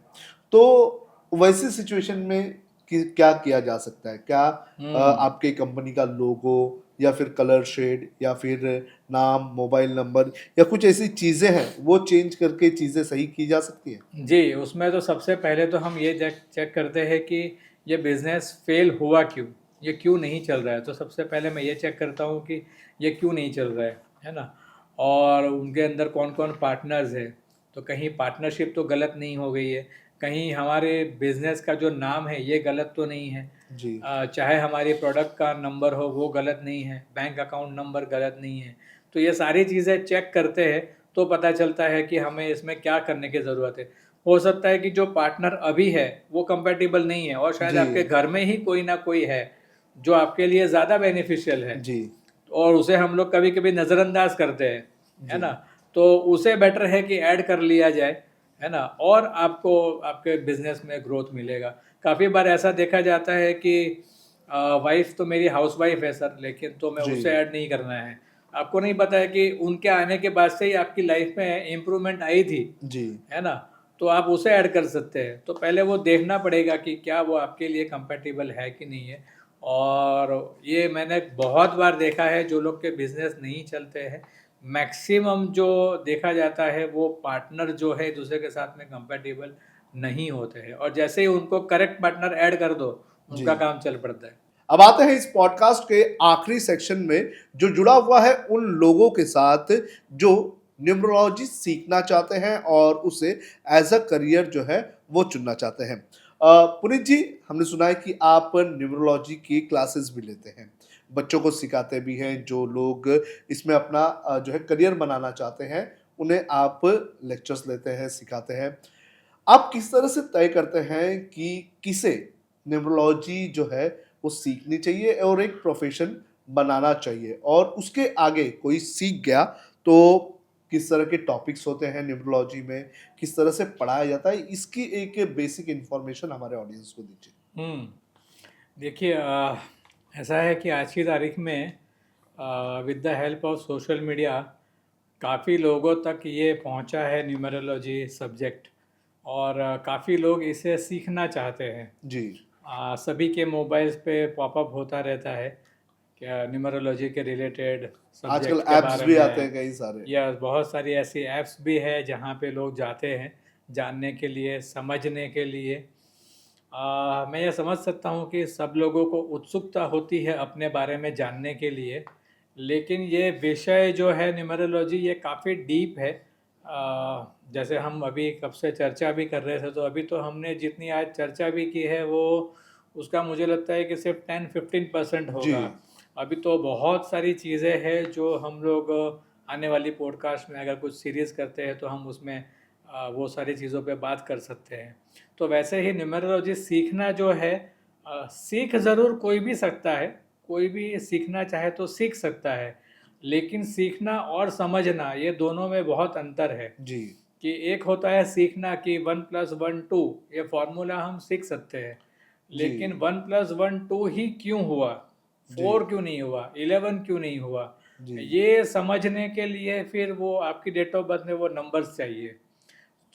तो वैसी सिचुएशन में क्या किया जा सकता है? क्या हम्म आपके कंपनी का लोगो या फिर कलर शेड या फिर नाम, मोबाइल नंबर या कुछ ऐसी चीज़ें हैं वो चेंज करके चीज़ें सही की जा सकती हैं? जी, उसमें तो सबसे पहले तो हम ये चेक चेक करते हैं कि ये बिज़नेस फेल हुआ क्यों? ये क्यों नहीं चल रहा है? तो सबसे पहले मैं ये चेक करता हूँ कि ये क्यों नहीं चल रहा है ना? और उनके अंदर कौन-कौन पार्टनर्स हैं, तो कहीं पार्टनरशिप तो गलत नहीं हो गई है, कहीं हमारे बिज़नेस का जो नाम है ये गलत तो नहीं है, जी चाहे हमारी प्रोडक्ट का नंबर हो वो गलत नहीं है, बैंक अकाउंट नंबर गलत नहीं है। तो ये सारी चीज़ें चेक करते हैं तो पता चलता है कि हमें इसमें क्या करने की ज़रूरत है। हो सकता है कि जो पार्टनर अभी है वो कंपैटिबल नहीं है और शायद जी आपके घर में ही कोई ना कोई है जो आपके लिए ज़्यादा बेनिफिशियल है, जी और उसे हम लोग कभी-कभी नज़रअंदाज करते हैं, है जी ना? तो उसे बेटर है कि ऐड कर लिया जाए, है ना? और आपको आपके बिज़नेस में ग्रोथ मिलेगा। काफ़ी बार ऐसा देखा जाता है कि वाइफ़ तो मेरी हाउसवाइफ़ है सर, लेकिन तो मैं जी उसे ऐड नहीं करना है। आपको नहीं पता है कि उनके आने के बाद से ही आपकी लाइफ़ में इम्प्रूवमेंट आई थी, जी है ना? तो आप उसे ऐड कर सकते हैं। तो पहले वो देखना पड़ेगा कि क्या वो आपके लिए कंपैटिबल है कि नहीं है। और ये मैंने बहुत बार देखा है, जो लोग के बिज़नेस नहीं चलते हैं, मैक्सिमम जो देखा जाता है वो पार्टनर जो है दूसरे के साथ में कंपैटिबल नहीं होते हैं, और जैसे ही उनको करेक्ट पार्टनर ऐड कर दो जी। उनका काम चल पड़ता है। अब आते हैं इस पॉडकास्ट के आखिरी सेक्शन में, जो जुड़ा हुआ है उन लोगों के साथ जो न्यूमरोलॉजी सीखना चाहते हैं और उसे एज अ करियर जो है वो चुनना चाहते हैं। पुनीत जी, हमने सुना है कि आप न्यूमरोलॉजी की क्लासेस भी लेते हैं, बच्चों को सिखाते भी हैं, जो लोग इसमें अपना जो है करियर बनाना चाहते हैं उन्हें आप लेक्चर्स लेते हैं, सिखाते हैं। आप किस तरह से तय करते हैं कि किसे न्यूमरोलॉजी जो है वो सीखनी चाहिए और एक प्रोफेशन बनाना चाहिए, और उसके आगे कोई सीख गया तो किस तरह के टॉपिक्स होते हैं न्यूमरोलॉजी में, किस तरह से पढ़ाया जाता है, इसकी एक बेसिक इंफॉर्मेशन हमारे ऑडियंस को दीजिए। देखिए, ऐसा है कि आज की तारीख में with the help of social media काफ़ी लोगों तक ये पहुंचा है न्यूमरोलॉजी सब्जेक्ट, और काफ़ी लोग इसे सीखना चाहते हैं। जी। सभी के मोबाइल्स पे पॉपअप होता रहता है क्या न्यूमरोलॉजी के रिलेटेड आजकल सब्जेक्ट के एप्स बारे भी आते में, हैं कई सारे। या बहुत सारी ऐसी ऐप्स भी है जहाँ पे लोग जाते हैं जानने के लिए, समझने के लिए। मैं ये समझ सकता हूँ कि सब लोगों को उत्सुकता होती है अपने बारे में जानने के लिए, लेकिन ये विषय जो है न्यूमरोलॉजी ये काफ़ी डीप है। जैसे हम अभी कब से चर्चा भी कर रहे थे, तो अभी तो हमने जितनी आज चर्चा भी की है वो उसका मुझे लगता है कि सिर्फ 10-15% जी। होगा। अभी तो बहुत सारी चीज़ें हैं जो हम लोग आने वाली पॉडकास्ट में अगर कुछ सीरीज़ करते हैं तो हम उसमें वो सारी चीज़ों पे बात कर सकते हैं। तो वैसे ही न्यूमरोलॉजी सीखना जो है, सीख ज़रूर कोई भी सकता है, कोई भी सीखना चाहे तो सीख सकता है, लेकिन सीखना और समझना ये दोनों में बहुत अंतर है। जी। कि एक होता है सीखना कि 1+1 2 ये फॉर्मूला हम सीख सकते हैं, जी। लेकिन 1+1 2 ही क्यों हुआ, जी। 4 क्यों नहीं हुआ, 11 क्यों नहीं हुआ, जी। ये समझने के लिए फिर वो आपकी डेट ऑफ बर्थ में वो नंबर्स चाहिए।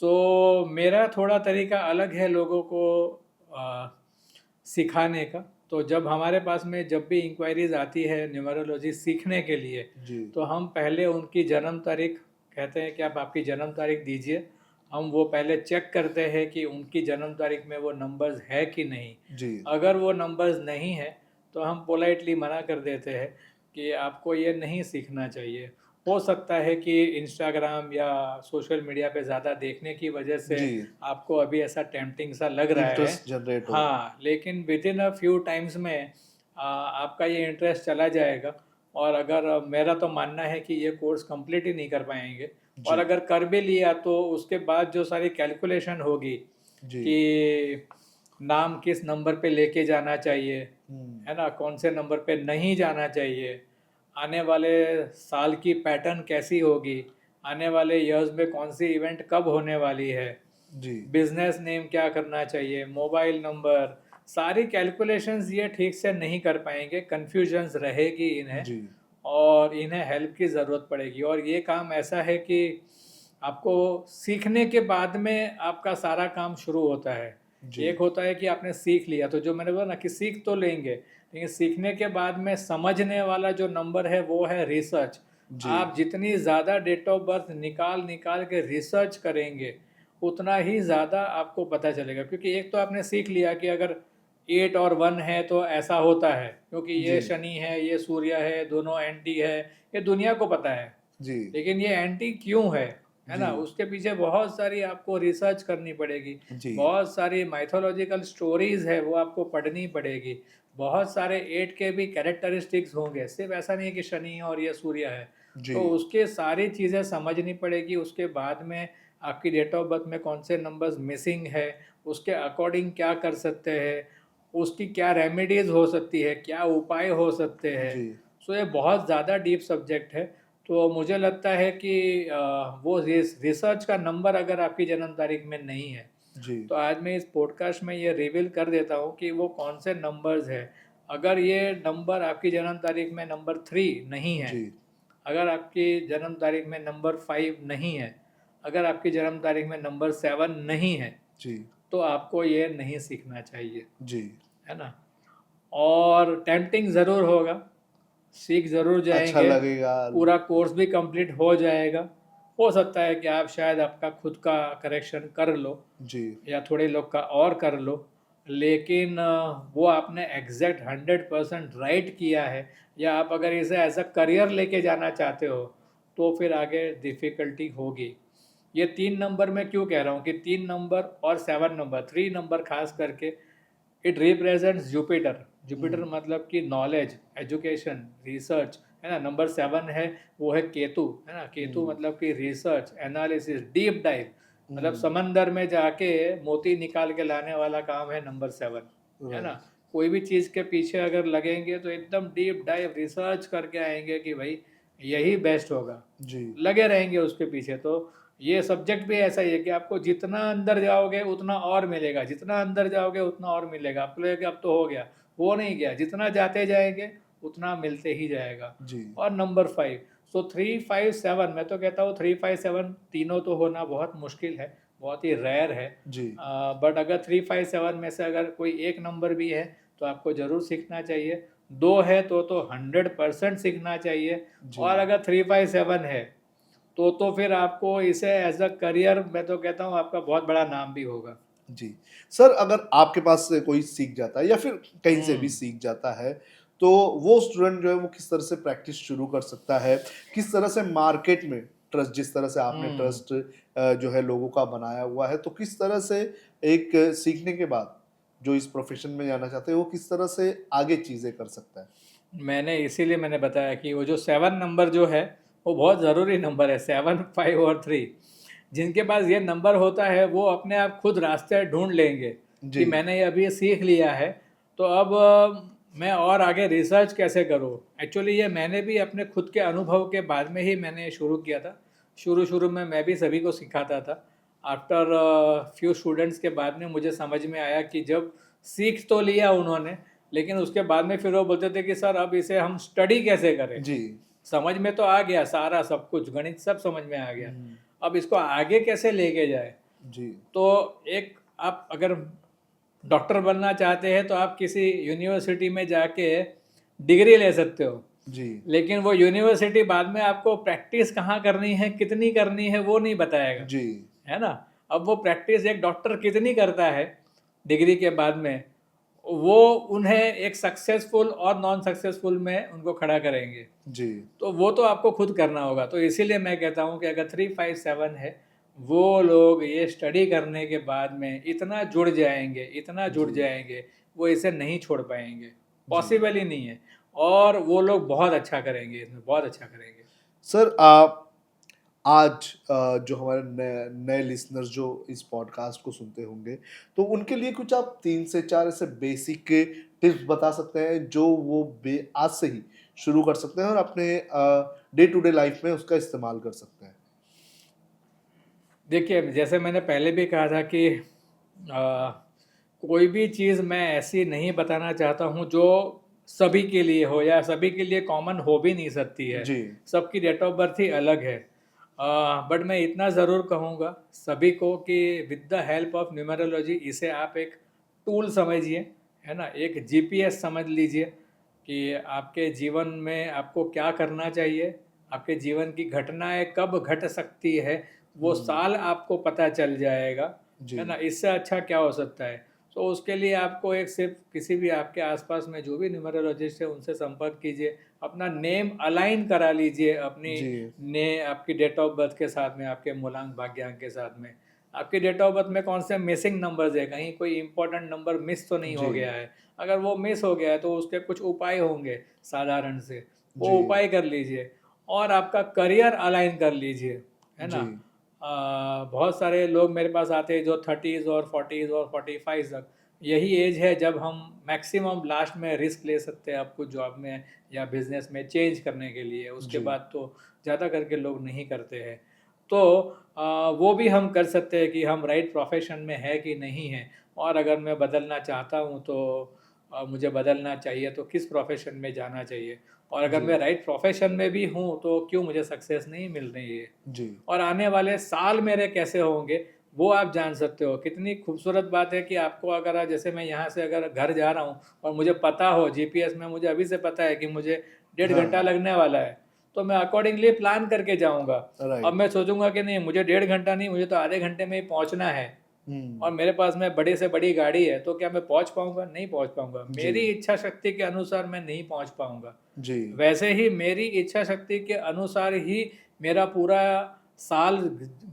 तो मेरा थोड़ा तरीका अलग है लोगों को आ, सिखाने का। तो जब हमारे पास में जब भी इंक्वायरीज आती है न्यूमरोलॉजी सीखने के लिए, जी। तो हम पहले उनकी जन्म तारीख कहते हैं कि आप आपकी जन्म तारीख दीजिए। हम वो पहले चेक करते हैं कि उनकी जन्म तारीख में वो नंबर्स है कि नहीं। जी। अगर वो नंबर्स नहीं है तो हम पोलाइटली मना कर देते हैं कि आपको ये नहीं सीखना चाहिए। हो सकता है कि इंस्टाग्राम या सोशल मीडिया पे ज़्यादा देखने की वजह से जी। आपको अभी ऐसा टेम्पटिंग सा लग रहा है। इंटरेस्ट जनरेट हो। हाँ, लेकिन with in a few times में आपका ये इंटरेस्ट चला जाएगा। और अगर मेरा तो मानना है कि ये कोर्स कंप्लीट ही नहीं कर पाएंगे, और जी। अगर कर भी लिया तो उसके बाद जो सारी कैलकुलेशन होगी जी। कि नाम किस नंबर पे लेके जाना चाहिए, हम्म। है ना, कौन से नंबर पे नहीं जाना चाहिए, आने वाले साल की पैटर्न कैसी होगी, आने वाले इयर्स में कौन सी इवेंट कब होने वाली है, जी। बिजनेस नेम क्या करना चाहिए, मोबाइल नंबर, सारी कैलकुलेशंस ये ठीक से नहीं कर पाएंगे, कन्फ्यूजन्स रहेगी इन्हें, जी। और इन्हें हेल्प की ज़रूरत पड़ेगी। और ये काम ऐसा है कि आपको सीखने के बाद में आपका सारा काम शुरू होता है। जी। एक होता है कि आपने सीख लिया, तो जो मैंने बोला ना कि सीख तो लेंगे, लेकिन सीखने के बाद में समझने वाला जो नंबर है वो है रिसर्च। जी। आप जितनी ज़्यादा डेट ऑफ बर्थ निकाल निकाल के रिसर्च करेंगे उतना ही ज़्यादा आपको पता चलेगा। क्योंकि एक तो आपने सीख लिया कि अगर 8 और 1 है तो ऐसा होता है, क्योंकि ये जी। शनि है, ये सूर्य है, दोनों एंटी है, ये दुनिया को पता है। जी। लेकिन ये एंटी क्यों है जी। ना, उसके पीछे बहुत सारी आपको रिसर्च करनी पड़ेगी। जी। बहुत सारी माइथोलॉजिकल स्टोरीज है वो आपको पढ़नी पड़ेगी। बहुत सारे 8 के भी कैरेक्टरिस्टिक्स होंगे, सिर्फ ऐसा नहीं है कि शनि और ये सूर्य है। जी। तो उसके सारी चीज़ें समझनी पड़ेगी। उसके बाद में आपकी डेट ऑफ बर्थ में कौन से नंबर्स मिसिंग है, उसके अकॉर्डिंग क्या कर सकते हैं, उसकी क्या रेमेडीज हो सकती है, क्या उपाय हो सकते हैं। जी। सो ये बहुत ज़्यादा डीप सब्जेक्ट है। तो मुझे लगता है कि वो रिसर्च का नंबर अगर आपकी जन्म तारीख में नहीं है, जी। तो आज मैं इस पॉडकास्ट में ये रिवील कर देता हूँ कि वो कौन से नंबर्स है। अगर ये नंबर आपकी जन्म तारीख में नंबर 3 नहीं है, जी। अगर आपकी जन्म तारीख में नंबर 5 नहीं है, अगर आपकी जन्म तारीख में नंबर 7 नहीं है, जी। तो आपको ये नहीं सीखना चाहिए, जी। है ना। और टेम्पटिंग ज़रूर होगा, सीख ज़रूर अच्छा जाएंगे, लगेगा। पूरा कोर्स भी कंप्लीट हो जाएगा। हो सकता है कि आप शायद आपका खुद का करेक्शन कर लो जी। या थोड़े लोग का और कर लो, लेकिन वो आपने एग्जैक्ट 100% राइट किया है, या आप अगर इसे एज अ करियर लेके जाना चाहते हो तो फिर आगे डिफ़िकल्टी होगी। ये 3 नंबर मैं क्यों कह रहा हूँ कि 3 नंबर और 7 नंबर, 3 नंबर खास करके इट रिप्रेजेंट्स जुपिटर। जुपिटर हम्म। मतलब कि नॉलेज, एजुकेशन, रिसर्च, है ना। नंबर 7 है, वो है केतु, है ना। केतु हम्म। मतलब कि रिसर्च, एनालिसिस, डीप डाइव, मतलब हम्म। समंदर में जाके मोती निकाल के लाने वाला काम है नंबर 7, है ना। राइट। कोई भी चीज़ के पीछे अगर लगेंगे तो एकदम डीप डाइव रिसर्च करके आएंगे कि भाई यही बेस्ट होगा, जी। लगे रहेंगे उसके पीछे। तो ये सब्जेक्ट भी ऐसा ही है कि आपको जितना अंदर जाओगे उतना और मिलेगा, जितना अंदर जाओगे उतना और मिलेगा। आपको लगेगा अब तो हो गया, वो नहीं गया, जितना जाते जाएंगे उतना मिलते ही जाएगा। जी। और नंबर 5, सो 3, 5, 7, मैं तो कहता हूँ 3, 5, 7 तीनों तो होना बहुत मुश्किल है, बहुत ही रेयर है। जी। बट अगर 3, 5, 7 में से अगर कोई एक नंबर भी है तो आपको ज़रूर सीखना चाहिए। 2 है तो 100% सीखना चाहिए। जी। और अगर 3, 5, 7 है तो फिर आपको इसे एज अ करियर, मैं तो कहता हूँ आपका बहुत बड़ा नाम भी होगा। जी। सर, अगर आपके पास से कोई सीख जाता है या फिर कहीं से भी हम्म। सीख जाता है, तो वो स्टूडेंट जो है वो किस तरह से प्रैक्टिस शुरू कर सकता है? किस तरह से मार्केट में ट्रस्ट, जिस तरह से आपने हम्म। ट्रस्ट जो है लोगों का बनाया हुआ है, तो किस तरह से एक सीखने के बाद जो इस प्रोफ़ेशन में जाना चाहते हैं, वो किस तरह से आगे चीज़ें कर सकता है? मैंने बताया कि वो जो 7 नंबर जो है वो बहुत ज़रूरी नंबर है, 7, 5 और 3। जिनके पास ये नंबर होता है वो अपने आप खुद रास्ते ढूंढ लेंगे जी। कि मैंने ये अभी सीख लिया है, तो अब मैं और आगे रिसर्च कैसे करूँ। एक्चुअली ये मैंने भी अपने खुद के अनुभव के बाद में ही मैंने शुरू किया था। शुरू शुरू में मैं भी सभी को सिखाता था। आफ्टर फ्यू स्टूडेंट्स के बाद में मुझे समझ में आया कि जब सीख तो लिया उन्होंने, लेकिन उसके बाद में फिर वो बोलते थे कि सर अब इसे हम स्टडी कैसे करें। जी। समझ में तो आ गया सारा, सब कुछ गणित सब समझ में आ गया, हुँ। अब इसको आगे कैसे लेके जाए। जी। तो एक, आप अगर डॉक्टर बनना चाहते हैं तो आप किसी यूनिवर्सिटी में जाके डिग्री ले सकते हो, जी। लेकिन वो यूनिवर्सिटी बाद में आपको प्रैक्टिस कहाँ करनी है, कितनी करनी है, वो नहीं बताएगा, जी। है ना। अब वो प्रैक्टिस एक डॉक्टर कितनी करता है डिग्री के बाद में, वो उन्हें एक सक्सेसफुल और नॉन सक्सेसफुल में उनको खड़ा करेंगे। जी। तो वो तो आपको खुद करना होगा। तो इसीलिए मैं कहता हूँ कि अगर 3, 5, 7 है, वो लोग ये स्टडी करने के बाद में इतना जुड़ जाएंगे, इतना जुड़ जी। जाएंगे, वो इसे नहीं छोड़ पाएंगे, जी। पॉसिबल ही नहीं है। और वो लोग बहुत अच्छा करेंगे, इसमें बहुत अच्छा करेंगे। सर, आप आज जो हमारे नए नए लिसनर्स जो इस पॉडकास्ट को सुनते होंगे, तो उनके लिए कुछ आप 3 से 4 ऐसे बेसिक टिप्स बता सकते हैं जो वो आज से ही शुरू कर सकते हैं और अपने डे टू डे लाइफ में उसका इस्तेमाल कर सकते हैं? देखिए, जैसे मैंने पहले भी कहा था कि कोई भी चीज़ मैं ऐसी नहीं बताना चाहता हूँ जो सभी के लिए हो या सभी के लिए कॉमन हो भी नहीं सकती है। जी। सबकी डेट ऑफ बर्थ ही अलग है। बट मैं इतना ज़रूर कहूँगा सभी को कि with the help of numerology इसे आप एक टूल समझिए, है ना। एक जीपीएस समझ लीजिए कि आपके जीवन में आपको क्या करना चाहिए, आपके जीवन की घटनाएं कब घट सकती है, वो हुँ। साल आपको पता चल जाएगा, जी। है ना। इससे अच्छा क्या हो सकता है। तो उसके लिए आपको एक सिर्फ किसी भी आपके आसपास में जो भी न्यूमरोलॉजिस्ट है उनसे संपर्क कीजिए, अपना नेम अलाइन करा लीजिए अपनी जी। ने आपकी डेट ऑफ बर्थ के साथ में, आपके मूलांक भाग्यांक के साथ में। आपकी डेट ऑफ बर्थ में कौन से मिसिंग नंबर्स है, कहीं कोई इंपॉर्टेंट नंबर मिस तो नहीं जी। हो गया है। अगर वो मिस हो गया है तो उसके कुछ उपाय होंगे साधारण से, वो जी। उपाय कर लीजिए। और आपका करियर अलाइन कर लीजिए, है ना। जी। बहुत सारे लोग मेरे पास आते हैं जो 30s और 40s और 45 तक, यही एज है जब हम मैक्सिमम लास्ट में रिस्क ले सकते हैं आपको जॉब में या बिजनेस में चेंज करने के लिए। उसके जी। बाद तो ज़्यादा करके लोग नहीं करते हैं। तो वो भी हम कर सकते हैं कि हम राइट प्रोफेशन में है कि नहीं है, और अगर मैं बदलना चाहता हूँ तो मुझे बदलना चाहिए तो किस प्रोफेशन में जाना चाहिए, और अगर जी। मैं राइट प्रोफेशन में भी हूँ तो क्यों मुझे सक्सेस नहीं मिल रही है, जी। और आने वाले साल मेरे कैसे होंगे वो आप जान सकते हो। कितनी खूबसूरत बात है कि आपको अगर जैसे मैं यहाँ से अगर घर जा रहा हूँ और मुझे पता हो जीपीएस में, मुझे अभी से पता है कि मुझे 1.5 हाँ। घंटा लगने वाला है, तो मैं अकॉर्डिंगली प्लान करके जाऊँगा। राइट। अब मैं सोचूंगा कि नहीं, मुझे 1.5 घंटा नहीं, मुझे तो आधे घंटे में ही पहुंचना है, और मेरे पास में बड़ी से बड़ी गाड़ी है, तो क्या मैं पहुंच पाऊंगा? नहीं पहुंच पाऊंगा। जी। मेरी इच्छा शक्ति के अनुसार मैं नहीं पहुंच पाऊंगा। जी। वैसे ही मेरी इच्छा शक्ति के अनुसार ही मेरा पूरा साल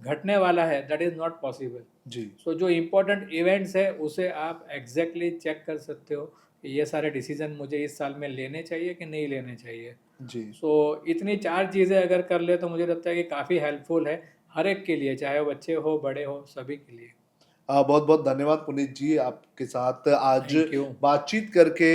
घटने वाला है, दैट इज नॉट पॉसिबल। जी। सो जो इम्पोर्टेंट इवेंट्स है उसे आप एग्जैक्टली चेक कर सकते हो कि ये सारे डिसीजन मुझे इस साल में लेने चाहिए कि नहीं लेने चाहिए। जी। सो इतनी 4 चीज़ें अगर कर ले तो मुझे लगता है कि काफ़ी हेल्पफुल है हर एक के लिए, चाहे वो बच्चे हो, बड़े हो, सभी के लिए। बहुत बहुत धन्यवाद पुनीत जी, आपके साथ आज थैंक यू। बातचीत करके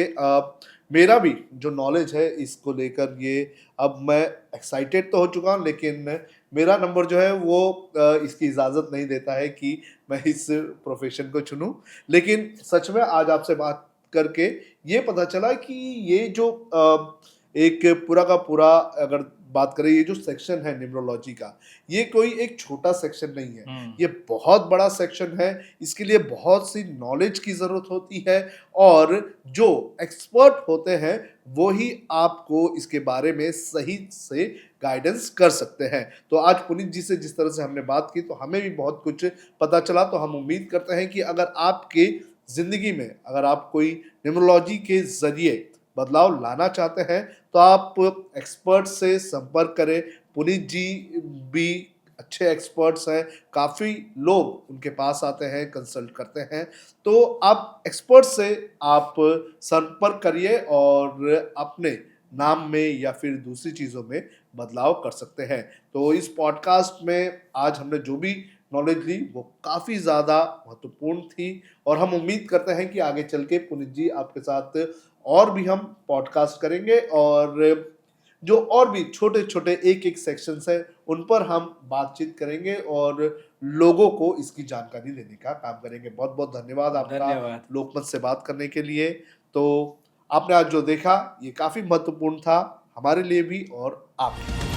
मेरा भी जो नॉलेज है इसको लेकर, ये अब मैं एक्साइटेड तो हो चुका हूँ, लेकिन मेरा नंबर जो है वो इसकी इजाज़त नहीं देता है कि मैं इस प्रोफेशन को चुनूँ। लेकिन सच में आज आपसे बात करके ये पता चला कि ये जो एक पूरा का पूरा, अगर बात करें ये जो सेक्शन है न्यूमरोलॉजी का, ये कोई एक छोटा सेक्शन नहीं है, ये बहुत बड़ा सेक्शन है। इसके लिए बहुत सी नॉलेज की ज़रूरत होती है, और जो एक्सपर्ट होते हैं वो ही आपको इसके बारे में सही से गाइडेंस कर सकते हैं। तो आज पुनीत जी से जिस तरह से हमने बात की, तो हमें भी बहुत कुछ पता चला। तो हम उम्मीद करते हैं कि अगर आपके ज़िंदगी में अगर आप कोई न्यूमरोलॉजी के ज़रिए बदलाव लाना चाहते हैं, तो आप एक्सपर्ट से संपर्क करें। पुनीत जी भी अच्छे एक्सपर्ट्स हैं, काफ़ी लोग उनके पास आते हैं, कंसल्ट करते हैं। तो आप एक्सपर्ट से आप संपर्क करिए और अपने नाम में या फिर दूसरी चीज़ों में बदलाव कर सकते हैं। तो इस पॉडकास्ट में आज हमने जो भी नॉलेज ली वो काफ़ी ज़्यादा महत्वपूर्ण थी, और हम उम्मीद करते हैं कि आगे चल के पुनीत जी आपके साथ और भी हम पॉडकास्ट करेंगे, और जो और भी छोटे छोटे एक एक सेक्शंस हैं उन पर हम बातचीत करेंगे और लोगों को इसकी जानकारी देने का काम करेंगे। बहुत बहुत धन्यवाद आपका धन्यवाद। लोकमत से बात करने के लिए। तो आपने आज जो देखा ये काफ़ी महत्वपूर्ण था हमारे लिए भी और आपके लिए।